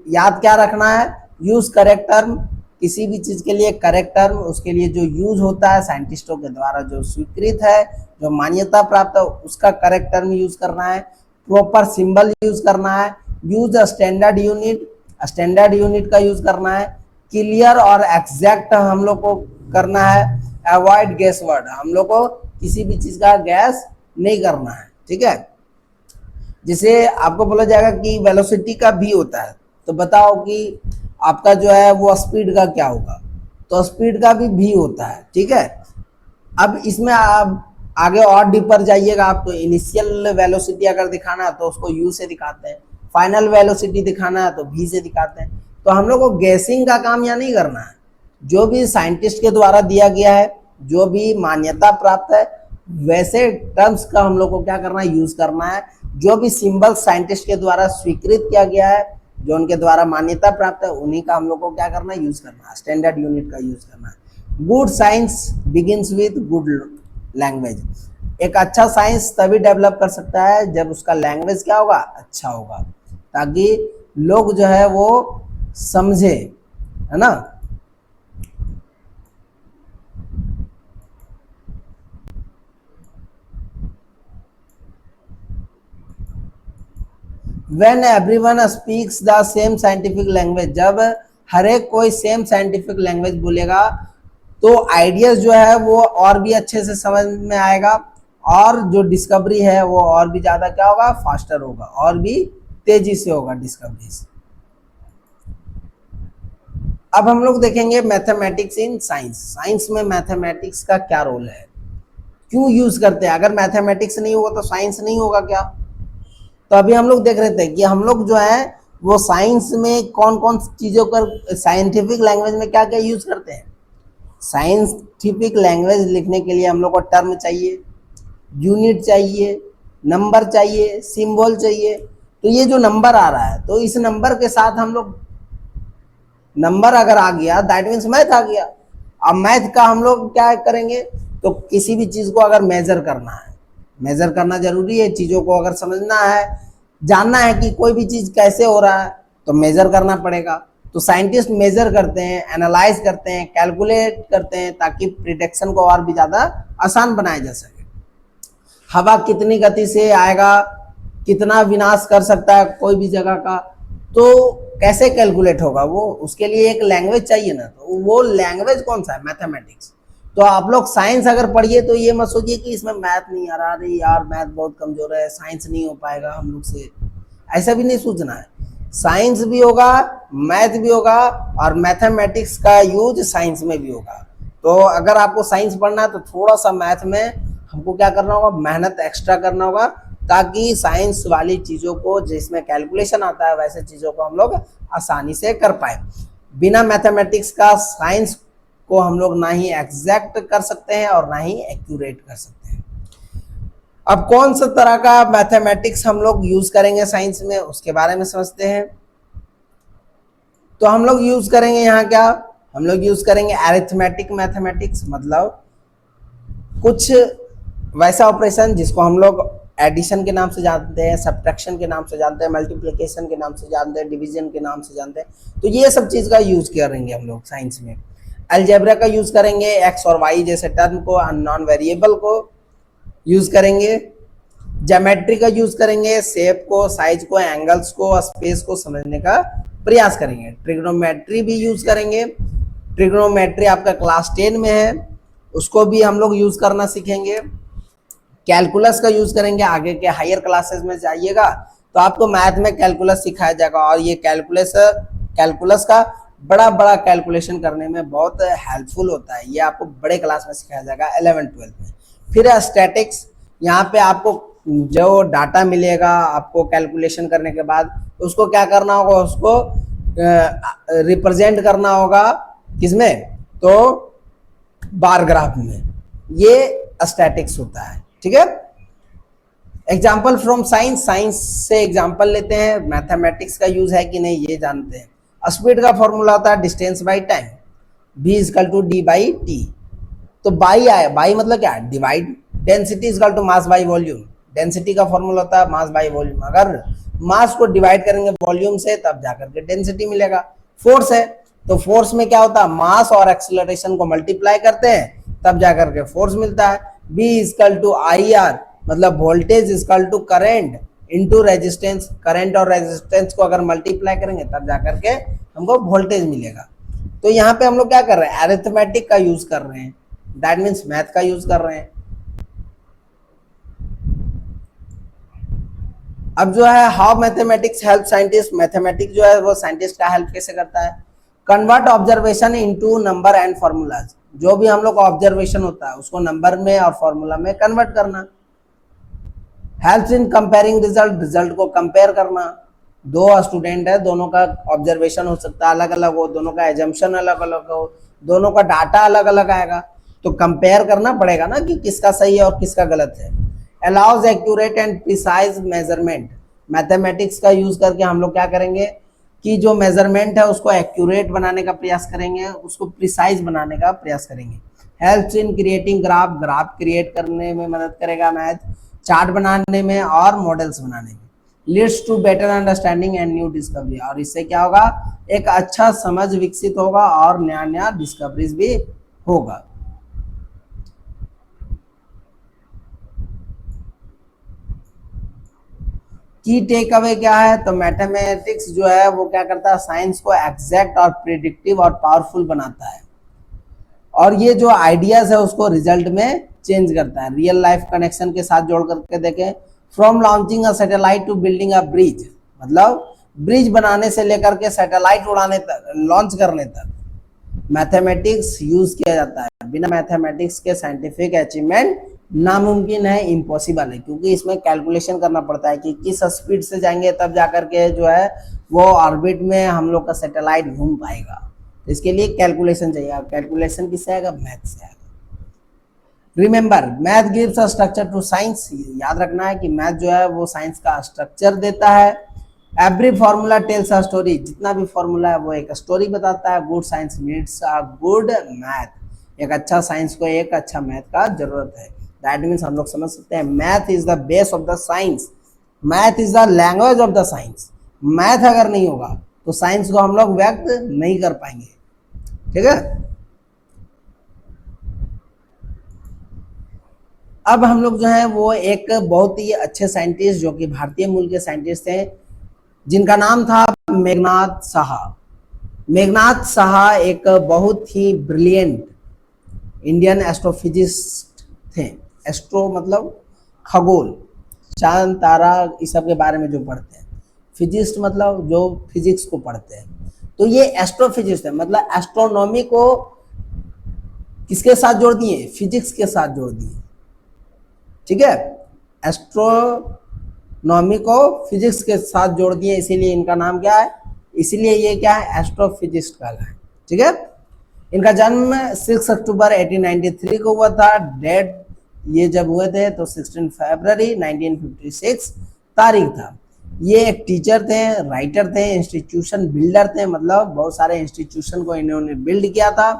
याद क्या रखना है, यूज करेक्ट टर्म, किसी भी चीज के लिए करेक्ट टर्म उसके लिए जो यूज होता है साइंटिस्टों के द्वारा जो स्वीकृत है, जो मान्यता प्राप्त है, उसका करेक्ट टर्म यूज करना है। प्रॉपर सिंबल यूज करना है, use standard unit, standard unit का यूज करना है। क्लियर और एग्जैक्ट हम लोग को करना है। अवॉइड गैस वर्ड, हम लोग को किसी भी चीज का गैस नहीं करना है, ठीक है। जिसे आपको बोला जाएगा कि वेलोसिटी का भी होता है, तो बताओ कि आपका जो है वो स्पीड का क्या होगा, तो स्पीड का भी होता है, ठीक है। अब इसमें आप आगे और डीपर जाइएगा, आपको इनिशियल वेलोसिटी अगर दिखाना है तो उसको यू से दिखाते हैं, फाइनल वेलोसिटी दिखाना है तो वी से दिखाते हैं। तो हम लोग को गैसिंग का काम यहाँ नहीं करना है, जो भी साइंटिस्ट के द्वारा दिया गया है, जो भी मान्यता प्राप्त है वैसे टर्म्स का हम लोग को क्या करना है, यूज करना है। जो भी सिंबल साइंटिस्ट के द्वारा स्वीकृत किया गया है, जो उनके द्वारा मान्यता प्राप्त है, उन्हीं का हम लोग को क्या करना है, यूज करना है, स्टैंडर्ड यूनिट का यूज करना है। Good science begins with good language, एक अच्छा साइंस तभी डेवलप कर सकता है जब उसका लैंग्वेज क्या होगा, अच्छा होगा, ताकि लोग जो है वो समझे, है ना। When everyone speaks the same scientific language, जब हर एक कोई सेम साइंटिफिक लैंग्वेज बोलेगा तो आइडियाज जो है वो और भी अच्छे से समझ में आएगा और जो डिस्कवरी है वो और भी ज्यादा क्या होगा, फास्टर होगा और भी तेजी से होगा डिस्कवरीज। अब हम लोग देखेंगे मैथमेटिक्स इन साइंस। साइंस में मैथमेटिक्स का क्या रोल है, क्यों यूज करते हैं, अगर मैथमेटिक्स नहीं होगा तो साइंस नहीं होगा क्या। तो अभी हम लोग देख रहे थे कि हम लोग जो है वो साइंस में कौन कौन चीजों कर, साइंटिफिक लैंग्वेज में क्या क्या यूज करते हैं। साइंटिफिक लैंग्वेज लिखने के लिए हम लोग को टर्म चाहिए, यूनिट चाहिए, नंबर चाहिए, सिंबल चाहिए। तो ये जो नंबर आ रहा है तो इस नंबर के साथ हम लोग, नंबर अगर आ गया दैट मीन्स मैथ आ गया। अब मैथ का हम लोग क्या करेंगे, तो किसी भी चीज को अगर मेजर करना है, मेजर करना जरूरी है, चीजों को अगर समझना है, जानना है कि कोई भी चीज कैसे हो रहा है तो मेजर करना पड़ेगा। तो साइंटिस्ट मेजर करते हैं, एनालाइज करते हैं, कैलकुलेट करते हैं ताकि प्रिडिक्शन को और भी ज्यादा आसान बनाया जा सके। हवा कितनी गति से आएगा, कितना विनाश कर सकता है कोई भी जगह का, तो कैसे कैलकुलेट होगा वो, उसके लिए एक लैंग्वेज चाहिए ना। तो वो लैंग्वेज कौन सा है, मैथमेटिक्स। तो आप लोग साइंस अगर पढ़िए तो ये मत सोचिए कि इसमें मैथ नहीं आ रहा, अरे यार मैथ बहुत कमजोर है, साइंस नहीं हो पाएगा हम लोग से, ऐसा भी नहीं सोचना है, साइंस भी होगा, मैथ भी होगा और मैथमेटिक्स का यूज साइंस में भी होगा। तो अगर आपको साइंस पढ़ना है तो थोड़ा सा मैथ में हमको क्या करना होगा, मेहनत एक्स्ट्रा करना होगा, ताकि साइंस वाली चीज़ों को जिसमें कैलकुलेशन आता है वैसे चीज़ों को हम लोग आसानी से कर पाए। बिना मैथमेटिक्स का साइंस को हम लोग ना ही एग्जैक्ट कर सकते हैं और ना ही एक्यूरेट कर सकते हैं। अब कौन सा तरह का मैथमेटिक्स हम लोग यूज करेंगे साइंस में, उसके बारे में समझते हैं। तो हम लोग यूज करेंगे यहाँ क्या, हम लोग यूज करेंगे अरिथमेटिक मैथमेटिक्स, मतलब कुछ वैसा ऑपरेशन जिसको हम लोग एडिशन के नाम से जानते हैं, सब्ट्रैक्शन के नाम से जानते हैं, मल्टीप्लिकेशन के नाम से जानते हैं, डिवीजन के नाम से जानते हैं। तो ये सब चीज़ का यूज करेंगे हम लोग साइंस में। अलजेब्रा का यूज करेंगे, एक्स और वाई जैसे टर्म को, अननोन वेरिएबल को यूज करेंगे। ज्योमेट्री का यूज करेंगे, शेप को, साइज को, एंगल्स को, स्पेस को समझने का प्रयास करेंगे। ट्रिग्नोमेट्री भी यूज करेंगे, ट्रिग्नोमेट्री आपका क्लास 10 में है, उसको भी हम लोग यूज करना सीखेंगे। कैलकुलस का यूज करेंगे, आगे के हायर क्लासेस में जाइएगा तो आपको मैथ में कैलकुलस सिखाया जाएगा, और ये कैलकुलस का बड़ा बड़ा कैलकुलेशन करने में बहुत हेल्पफुल होता है। ये आपको बड़े क्लास में सिखाया जाएगा 11-12 में। फिर स्टैटिक्स, यहाँ पे आपको जो डाटा मिलेगा आपको कैलकुलेशन करने के बाद उसको क्या करना होगा, उसको रिप्रेजेंट करना होगा किसमें, तो बार ग्राफ में। ये स्टैटिक्स होता है, ठीक है। एग्जाम्पल फ्रॉम साइंस, साइंस से एग्जाम्पल लेते हैं। मैथमेटिक्स का यूज है कि नहीं ये जानते हैं। स्पीड का फॉर्मूला होता है distance by time, v is equal to D by T. तो बाई आया, बाई मतलब क्या, divide. Density equal to mass by volume, density का फॉर्मूला होता है मास बाई वॉल्यूम। अगर मास को डिवाइड करेंगे वॉल्यूम से तब जाकर के डेंसिटी मिलेगा। फोर्स है तो फोर्स में क्या होता है, मास और एक्सेलरेशन को मल्टीप्लाई करते हैं तब जाकर के फोर्स मिलता है। v is equal to I R, मतलब voltage is equal to current into resistance. Current और रेजिस्टेंस को अगर मल्टीप्लाई करेंगे तब जाकर के हमको वोल्टेज मिलेगा। तो यहाँ पे हम लोग क्या कर रहे हैं, अरिथमेटिक का यूज कर रहे हैं, दैट मीन्स मैथ का यूज कर रहे हैं। अब जो है how mathematics help scientist, mathematics जो है वो साइंटिस्ट का हेल्प कैसे करता है। Convert observation into number and formulas, जो भी हम लोग का ऑब्जर्वेशन होता है उसको नंबर में और फॉर्मूला में कन्वर्ट करना। Helps in comparing result, result को कंपेयर करना। दो स्टूडेंट है, दोनों का ऑब्जर्वेशन हो सकता है अलग अलग हो, दोनों का एजम्पशन अलग अलग हो, दोनों का डाटा अलग अलग आएगा, तो कंपेयर करना पड़ेगा ना कि किसका सही है और किसका गलत है। Allows accurate and precise measurement, mathematics का यूज करके हम लोग क्या करेंगे कि जो मेजरमेंट है उसको एक्यूरेट बनाने का प्रयास करेंगे, उसको प्रिसाइज बनाने का प्रयास करेंगे। Helps in creating graph, graph create करने में मदद करेगा मैथ, चार्ट बनाने में और मॉडल्स बनाने में। Leads to better understanding and new discovery, और इससे क्या होगा, एक अच्छा समझ विकसित होगा और नया नया डिस्कवरीज भी होगा। की टेक अवे क्या है, तो मैथमेटिक्स जो है वो क्या करता है, साइंस को एग्जैक्ट और प्रिडिक्टिव और पावरफुल बनाता है, और ये जो आइडियाज है उसको रिजल्ट में चेंज करता है। रियल लाइफ कनेक्शन के साथ जोड़ करके देखें, from launching a satellite to building a bridge, मतलब ब्रिज बनाने से लेकर के सैटेलाइट उड़ाने तक, लॉन्च करने तक मैथमेटिक्स यूज किया जाता है। बिना मैथमेटिक्स के साइंटिफिक अचीवमेंट नामुमकिन है, इम्पॉसिबल है, क्योंकि इसमें कैलकुलेशन करना पड़ता है कि किस स्पीड से जाएंगे तब जाकर के जो है वो ऑर्बिट में हम लोग का सैटेलाइट घूम पाएगा। इसके लिए कैलकुलेशन चाहिए, कैलकुलेशन किससे आएगा, मैथ से आएगा। Remember, math gives a structure to science, याद रखना है कि मैथ जो है वो साइंस का स्ट्रक्चर देता है। Every formula tales a story, जितना भी फॉर्मूला है वो एक स्टोरी बताता है। Good science needs a good math, एक अच्छा साइंस को एक अच्छा मैथ का जरूरत है। दैट मीन्स हम लोग समझ सकते हैं math is the base of the science, math is the language of the science. Math अगर नहीं होगा तो साइंस को हम लोग व्यक्त नहीं कर पाएंगे, ठीक है। अब हम लोग जो है वो एक बहुत ही अच्छे साइंटिस्ट जो कि भारतीय मूल के साइंटिस्ट थे, जिनका नाम था मेघनाथ साहा। मेघनाथ साहा एक बहुत ही ब्रिलियंट इंडियन एस्ट्रोफिजिस्ट थे। एस्ट्रो मतलब खगोल, चांद तारा इस सब के बारे में जो पढ़ते हैं, फिजिस्ट मतलब जो फिजिक्स को पढ़ते हैं, तो ये एस्ट्रोफिजिस्ट है, मतलब एस्ट्रोनॉमी को किसके साथ जोड़ दिए, फिजिक्स के साथ जोड़ दिए, ठीक है, एस्ट्रोनॉमी को फिजिक्स के साथ जोड़ दिए, इसीलिए इनका नाम क्या है, इसीलिए ये क्या है, एस्ट्रोफिजिस्ट कहलाता है, ठीक है। इनका जन्म 6 अक्टूबर 1893 को हुआ था। डेथ ये जब हुए थे तो 16 फरवरी 1956 तारीख था। ये एक टीचर थे, राइटर थे, इंस्टीट्यूशन बिल्डर थे, मतलब बहुत सारे इंस्टीट्यूशन को इन्होंने बिल्ड किया था,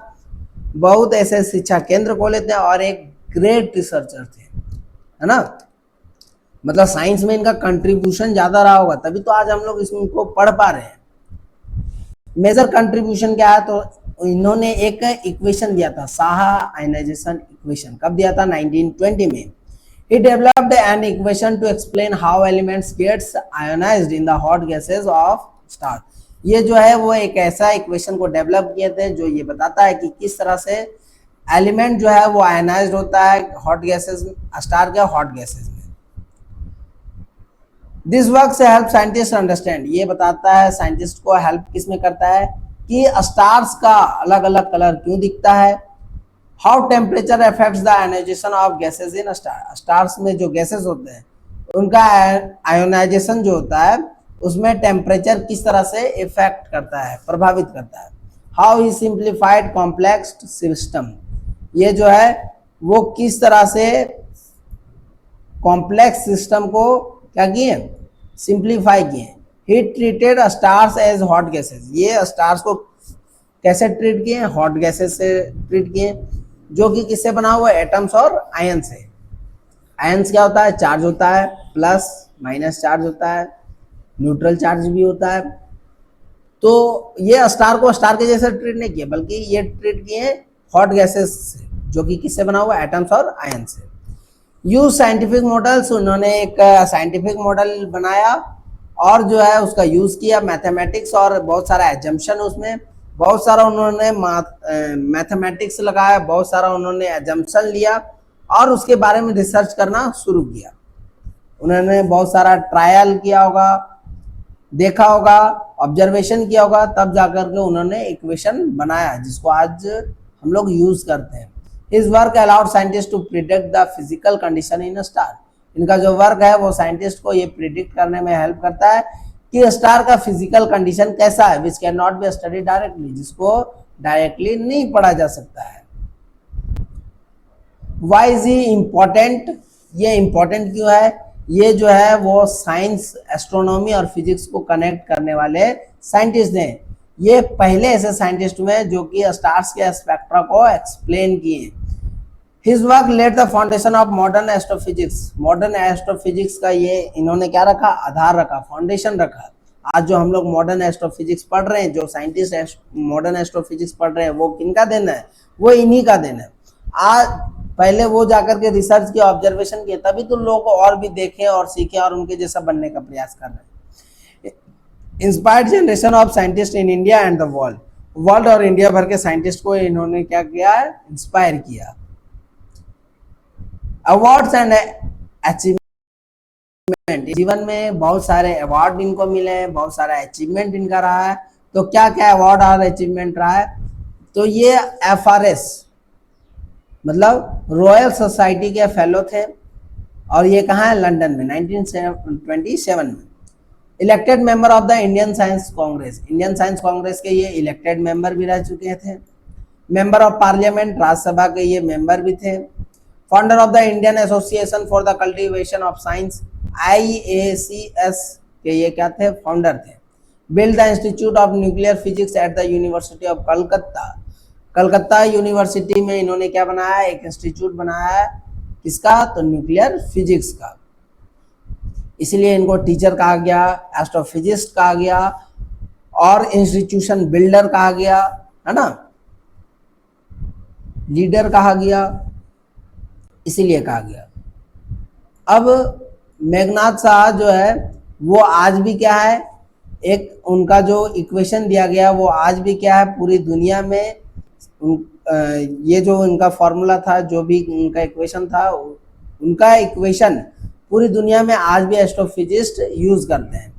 बहुत ऐसे शिक्षा केंद्र खोले थे और एक ग्रेट रिसर्चर थे, है ना, मतलब साइंस में इनका कंट्रीब्यूशन ज्यादा रहा होगा, तभी तो आज हम लोग इसको पढ़ पा रहे हैं। मेजर कंट्रीब्यूशन क्या है, तो इन्होंने एक इक्वेशन दिया था, साहा आयनाइजेशन इक्वेशन, कब दिया था, 1920 में। He developed an equation to explain how elements gets ionized in the hot gases of star. ये जो है वो एक ऐसा इक्वेशन को डेवलप किए थे जो ये बताता है कि किस तरह से एलिमेंट जो है वो आयनाइज्ड होता है हॉट गैसेस, स्टार के हॉट गैसेस में। दिस वर्क से हेल्प साइंटिस्ट अंडरस्टैंड, ये बताता है साइंटिस्ट को हेल्प किस में करता है कि स्टार्स का अलग अलग कलर क्यों दिखता है, how temperature affects the ionization of gases in star, stars में जो गैसेस होते हैं उनका आयोनाइजेशन जो होता है उसमें टेम्परेचर किस तरह से इफेक्ट करता है, प्रभावित करता है। How he simplified complex system, ये जो है वो किस तरह से कॉम्प्लेक्स सिस्टम को क्या किए, सिंप्लीफाई किए। He treated stars as hot gases, ये स्टार्स को कैसे ट्रीट किए, हॉट गैसेस से ट्रीट किए, जो कि किससे बना हुआ है, एटम्स और आयन से। आयंस क्या होता है, चार्ज होता है, प्लस माइनस चार्ज होता है, न्यूट्रल चार्ज भी होता है। तो ये स्टार को स्टार के जैसे ट्रीट नहीं किए, बल्कि ये ट्रीट किए हॉट गैसेस से, जो कि किससे बना हुआ है, एटम्स और आयन से। यूज साइंटिफिक मॉडल्स, उन्होंने एक साइंटिफिक मॉडल बनाया और जो है उसका यूज किया, मैथमेटिक्स और बहुत सारा एजम्पशन, उसमें बहुत सारा उन्होंने मैथमेटिक्स लगाया, बहुत सारा उन्होंने एजम्पशन लिया और उसके बारे में रिसर्च करना शुरू किया। उन्होंने बहुत सारा ट्रायल किया होगा, देखा होगा, ऑब्जर्वेशन किया होगा, तब जाकर के उन्होंने इक्वेशन बनाया जिसको आज हम लोग यूज करते हैं। His work allowed scientists to predict the physical condition in a star. इनका जो वर्क है वो साइंटिस्ट को ये प्रिडिक्ट करने में हेल्प करता है कि स्टार का फिजिकल कंडीशन कैसा है, which can not be study directly, जिसको डायरेक्टली नहीं पढ़ा जा सकता है। वाई इज ही इम्पोर्टेंट, ये इम्पोर्टेंट क्यों है, ये जो है वो साइंस, एस्ट्रोनॉमी और फिजिक्स को कनेक्ट करने वाले साइंटिस्ट हैं। ये पहले ऐसे साइंटिस्ट हुए जो कि स्टार्स के स्पेक्ट्रा को एक्सप्लेन किए। His work laid the foundation of modern astrophysics. Modern astrophysics का ये इन्होंने क्या रखा, आधार रखा, फाउंडेशन रखा। आज जो हम लोग मॉडर्न एस्ट्रोफिजिक्स पढ़ रहे हैं, जो साइंटिस्ट मॉडर्न एस्ट्रोफिजिक्स पढ़ रहे हैं, वो किनका देन है, वो इन्हीं का देन है। आज पहले वो जाकर के रिसर्च किया, ऑब्जर्वेशन किए, तभी तो लोग और भी देखें और सीखें और उनके जैसा बनने का प्रयास कर रहे हैं। Inspired generation of scientist in India and the world और इंडिया भर के साइंटिस्ट को इन्होंने क्या किया है, इंस्पायर किया। अवार्ड्स एंड अचीवमेंट, जीवन में बहुत सारे अवार्ड इनको मिले हैं, बहुत सारा अचीवमेंट इनका रहा है। तो क्या क्या अवार्ड और अचीवमेंट रहा है, तो ये FRS मतलब रॉयल सोसाइटी के फेलो थे और ये कहाँ है, लंदन में 1927 में। Elected member of the Indian science Congress, Indian science Congress के ये इलेक्टेड मेंबर भी रह चुके थे। मेंबर ऑफ पार्लियामेंट, राज्यसभा के ये मेंबर भी थे। Founder of the Indian association for the cultivation of science, IACS के ये क्या थे, फाउंडर थे। Build the institute of nuclear physics at the university of Calcutta, Calcutta university में इन्होंने क्या बनाया, एक इंस्टीट्यूट बनाया है, किसका, तो न्यूक्लियर फिजिक्स का। इसलिए इनको टीचर कहा गया, एस्ट्रोफिजिस्ट कहा गया और इंस्टीट्यूशन बिल्डर कहा गया, है ना, लीडर कहा गया, इसीलिए कहा गया। अब मेघनाथ शाह जो है वो आज भी क्या है, एक उनका जो इक्वेशन दिया गया वो आज भी क्या है, पूरी दुनिया में ये जो उनका फॉर्मूला था, जो भी उनका इक्वेशन था, उनका इक्वेशन पूरी दुनिया में आज भी एस्ट्रोफिजिस्ट यूज करते हैं।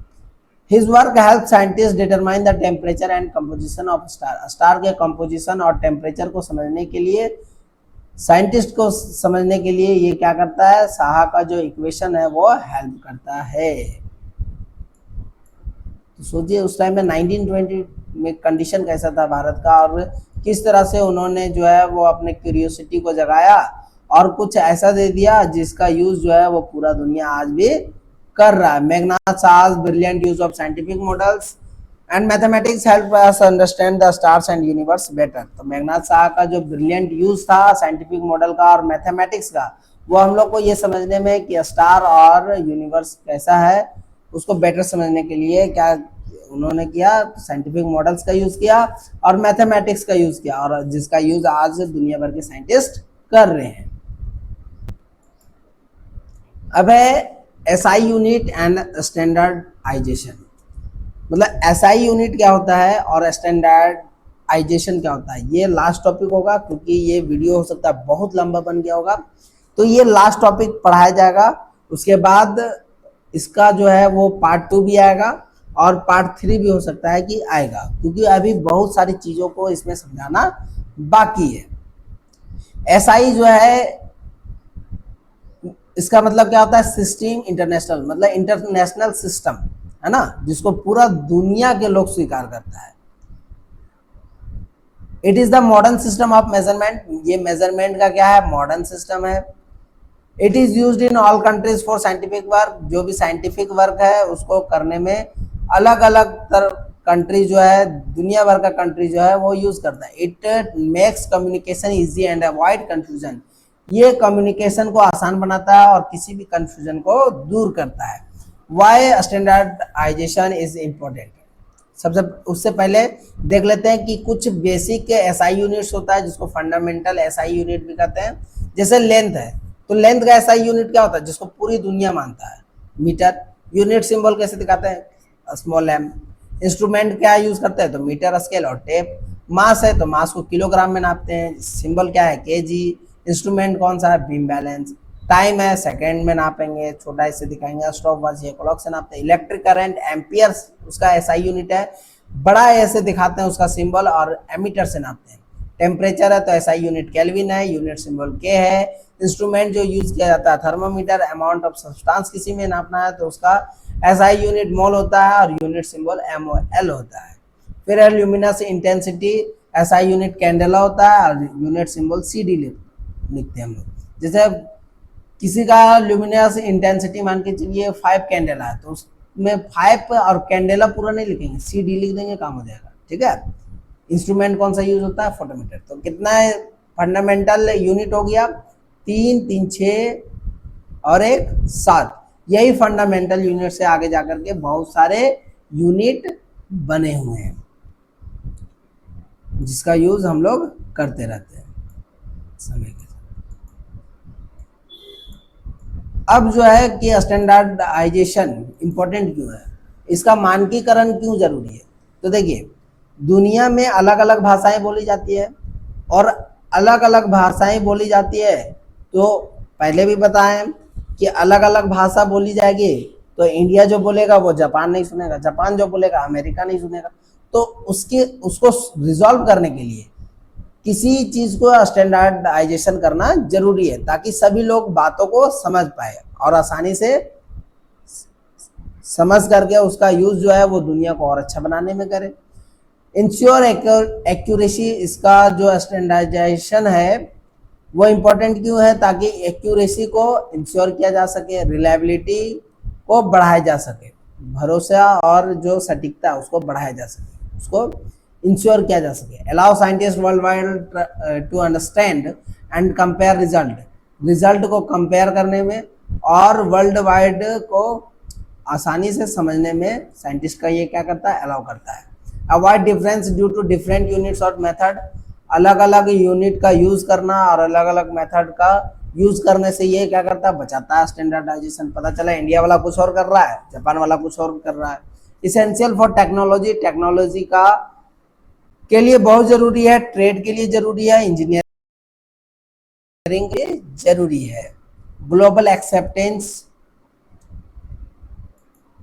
His work helps scientists determine the temperature and composition of star. Star के कंपोजिशन और टेम्परेचर को समझने के लिए, साइंटिस्ट को समझने के लिए ये क्या करता है, साहा का जो इक्वेशन है वो हेल्प करता है। तो सोचिए उस टाइम में 1920 में कंडीशन कैसा था भारत का, और किस तरह से उन्होंने जो है वो अपने क्यूरियोसिटी को जगाया और कुछ ऐसा दे दिया जिसका यूज जो है वो पूरा दुनिया आज भी कर रहा है। Meghnath साहा's brilliant use of scientific models and mathematics help us understand the stars and universe better। तो मेघनाथ साहा का जो ब्रिलियंट यूज था साइंटिफिक मॉडल का और मैथमेटिक्स का, वो हम लोग को ये समझने में कि स्टार और यूनिवर्स कैसा है उसको बेटर समझने के लिए क्या उन्होंने किया, साइंटिफिक मॉडल्स का यूज किया और मैथमेटिक्स का यूज किया, और जिसका यूज आज दुनिया भर के साइंटिस्ट कर रहे हैं। अब है एसआई यूनिट एंड स्टैंडर्डाइजेशन। मतलब एसआई यूनिट क्या होता है और स्टैंडर्डाइजेशन क्या होता है, ये लास्ट टॉपिक होगा, क्योंकि ये वीडियो हो सकता है बहुत लंबा बन गया होगा, तो ये लास्ट टॉपिक पढ़ाया जाएगा। उसके बाद इसका जो है वो पार्ट 2 भी आएगा और पार्ट 3 भी हो सकता है कि आएगा, क्योंकि अभी बहुत सारी चीज़ों को इसमें समझाना बाकी है। एसआई जो है इसका मतलब क्या होता है, सिस्टम इंटरनेशनल, मतलब इंटरनेशनल सिस्टम है ना, जिसको पूरा दुनिया के लोग स्वीकार करता है। It is the modern system of measurement, ये मेजरमेंट का क्या है, मॉडर्न सिस्टम है। It is used in all countries for scientific work, जो भी साइंटिफिक वर्क है उसको करने में अलग अलग कंट्री जो है, दुनिया भर का कंट्री जो है वो यूज करता है। It makes communication easy and avoid confusion, ये कम्युनिकेशन को आसान बनाता है और किसी भी कंफ्यूजन को दूर करता है। वाई स्टैंडर्डाइजेशन इज इम्पोर्टेंट, सबसे उससे पहले देख लेते हैं कि कुछ बेसिक एसआई यूनिट्स होता है जिसको फंडामेंटल एसआई यूनिट भी कहते हैं। जैसे लेंथ है, तो लेंथ का एसआई यूनिट क्या होता है, जिसको पूरी दुनिया मानता है, मीटर। यूनिट सिंबल कैसे दिखाते हैं, स्मॉल एम। इंस्ट्रूमेंट क्या यूज करते हैं, तो मीटर, स्केल और टेप। मास है तो मास को किलोग्राम में नापते हैं, सिंबल क्या है, केजी। इंस्ट्रूमेंट कौन सा है, बीम बैलेंस। टाइम है सेकंड में नापेंगे, छोटा इससे दिखाएंगे। स्टॉप वॉच ये क्लॉक से नापते हैं। इलेक्ट्रिक करंट एम्पियर उसका एसआई यूनिट है, बड़ा ऐसे दिखाते हैं उसका सिंबल, और एमीटर से नापते हैं। टेम्परेचर है तो एसआई यूनिट केल्विन है, यूनिट सिंबल के है। इंस्ट्रूमेंट जो यूज किया जाता है थर्मोमीटर, अमाउंट ऑफ सब्सटेंस किसी में नापना है तो उसका एसआई यूनिट मोल होता है और यूनिट सिंबल MOL होता है। फिर luminous intensity, SI unit candela होता है और यूनिट सिंबल CD लिखते हैं हम लोग। जैसे किसी का ल्यूमिनस इंटेंसिटी मान के चलिए 5 कैंडेला है, तो उसमें 5 और कैंडेला पूरा नहीं लिखेंगे, CD लिख देंगे, काम हो जाएगा, ठीक है। इंस्ट्रूमेंट कौन सा यूज होता है, फोटोमीटर। तो कितना है फंडामेंटल यूनिट हो गया, 3, 3, 6 और 1, 7। यही फंडामेंटल यूनिट से आगे जाकर के बहुत सारे यूनिट बने हुए हैं जिसका यूज हम लोग करते रहते हैं समय के साथ। अब जो है कि स्टैंडर्डाइजेशन इंपॉर्टेंट क्यों है, इसका मानकीकरण क्यों जरूरी है। तो देखिए दुनिया में अलग अलग भाषाएं बोली जाती है, और अलग अलग भाषाएं बोली जाती है तो पहले भी बताएं कि अलग अलग भाषा बोली जाएगी तो इंडिया जो बोलेगा वो जापान नहीं सुनेगा, जापान जो बोलेगा अमेरिका नहीं सुनेगा। तो उसको रिजॉल्व करने के लिए किसी चीज को स्टैंडर्डाइजेशन करना जरूरी है, ताकि सभी लोग बातों को समझ पाए और आसानी से समझ करके उसका यूज जो है वो दुनिया को और अच्छा बनाने में करे। इंश्योर एक्यूरेसी, इसका जो स्टैंडर्डाइजेशन है वो इम्पोर्टेंट क्यों है, ताकि एक्यूरेसी को इंश्योर किया जा सके, रिलायबिलिटी को बढ़ाया जा सके, भरोसा और जो सटीकता उसको बढ़ाया जा सके, उसको इंश्योर किया जा सके। Allow scientist world wide to understand and compare result को कंपेयर करने में और वर्ल्ड वाइड को आसानी से समझने में साइंटिस्ट का ये क्या करता है, अलाउ करता है। Avoid difference due to different units और मेथड, अलग अलग यूनिट का यूज करना और अलग अलग मेथड का यूज करने से ये क्या करता है, बचाता है स्टैंडर्डाइजेशन। पता चला इंडिया वाला कुछ और कर रहा है, जापान वाला कुछ और कर रहा है। इसेंशियल फॉर टेक्नोलॉजी, टेक्नोलॉजी का के लिए बहुत जरूरी है, ट्रेड के लिए जरूरी है, इंजीनियरिंग के लिए जरूरी है। ग्लोबल एक्सेप्टेंस,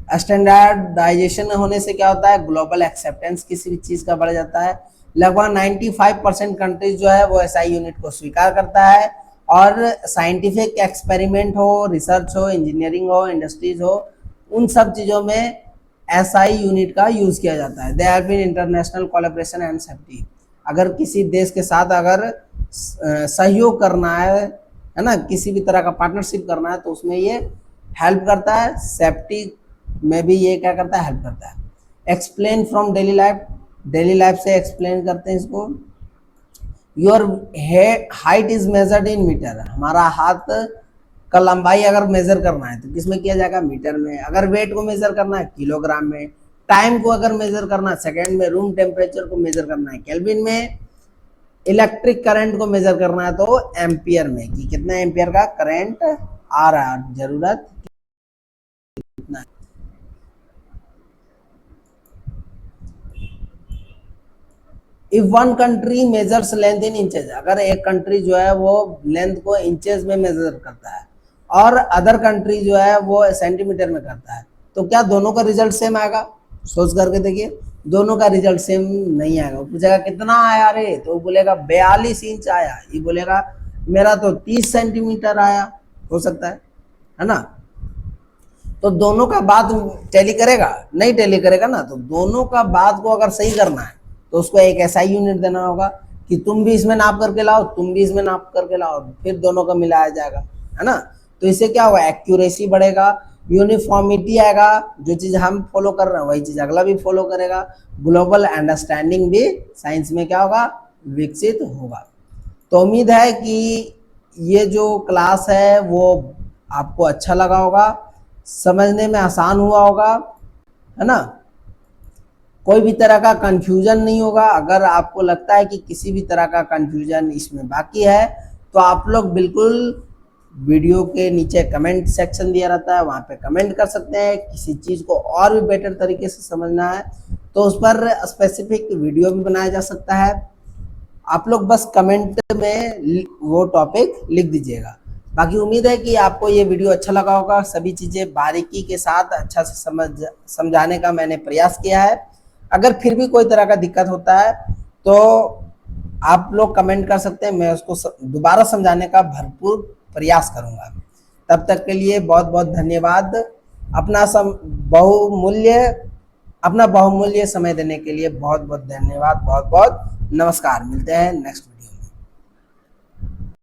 स्टैंडर्डाइजेशन होने से क्या होता है, ग्लोबल एक्सेप्टेंस किसी भी चीज़ का बढ़ जाता है। लगभग 95% कंट्रीज जो है वो एसआई यूनिट को स्वीकार करता है, और साइंटिफिक एक्सपेरिमेंट हो, रिसर्च हो, इंजीनियरिंग हो, इंडस्ट्रीज हो, उन सब चीज़ों में एसआई यूनिट का यूज़ किया जाता है। There have been international collaboration and safety. अगर किसी देश के साथ अगर सहयोग करना है ना, किसी भी तरह का पार्टनरशिप करना है, तो उसमें ये हेल्प करता है। सेफ्टी में भी ये क्या करता है, हेल्प करता है। Explain from daily life, daily life से एक्सप्लेन करते हैं इसको। Your height is measured in metre, हमारा हाथ का लंबाई अगर मेजर करना है तो किस में किया जाएगा, मीटर में। अगर वेट को मेजर करना है, किलोग्राम में। टाइम को अगर मेजर करना है, सेकेंड में। रूम टेम्परेचर को मेजर करना है, केल्विन में। इलेक्ट्रिक करंट को मेजर करना है तो एम्पियर में, कि कितना एम्पियर का करंट आ रहा है, जरूरत कितना है। If one country measures length in inches, अगर एक कंट्री जो है वो लेंथ को इंचेस में मेजर करता है और अदर कंट्री जो है वो सेंटीमीटर में करता है, तो क्या दोनों का रिजल्ट सेम आएगा? सोच करके देखिए, दोनों का रिजल्ट सेम नहीं आएगा। पूछेगा कितना आया रे, तो वो बोलेगा 42 इंच आया, ये बोलेगा मेरा तो 30 सेंटीमीटर आया, हो सकता है ना। तो दोनों का बात टैली करेगा? नहीं टैली करेगा ना। तो दोनों का बात को अगर सही करना है तो उसको एक ऐसा यूनिट देना होगा कि तुम भी इसमें नाप करके लाओ, तुम भी इसमें नाप करके लाओ, फिर दोनों का मिलाया जाएगा, है ना। तो इससे क्या होगा, एक्यूरेसी बढ़ेगा, यूनिफॉर्मिटी आएगा, जो चीज हम फॉलो कर रहे हैं वही चीज अगला भी फॉलो करेगा। ग्लोबल अंडरस्टैंडिंग भी साइंस में क्या होगा, विकसित होगा। तो उम्मीद है कि ये जो क्लास है वो आपको अच्छा लगा होगा, समझने में आसान हुआ होगा, है ना। कोई भी तरह का कंफ्यूजन नहीं होगा। अगर आपको लगता है कि किसी भी तरह का कंफ्यूजन इसमें बाकी है तो आप लोग बिल्कुल वीडियो के नीचे कमेंट सेक्शन दिया रहता है, वहाँ पे कमेंट कर सकते हैं। किसी चीज़ को और भी बेटर तरीके से समझना है तो उस पर स्पेसिफिक वीडियो भी बनाया जा सकता है। आप लोग बस कमेंट में वो टॉपिक लिख दीजिएगा। बाकी उम्मीद है कि आपको ये वीडियो अच्छा लगा होगा। सभी चीज़ें बारीकी के साथ अच्छा से समझाने का मैंने प्रयास किया है। अगर फिर भी कोई तरह का दिक्कत होता है तो आप लोग कमेंट कर सकते हैं, मैं उसको दोबारा समझाने का भरपूर प्रयास करूंगा। तब तक के लिए बहुत बहुत धन्यवाद। अपना बहुमूल्य समय देने के लिए बहुत बहुत धन्यवाद। बहुत बहुत नमस्कार। मिलते हैं नेक्स्ट।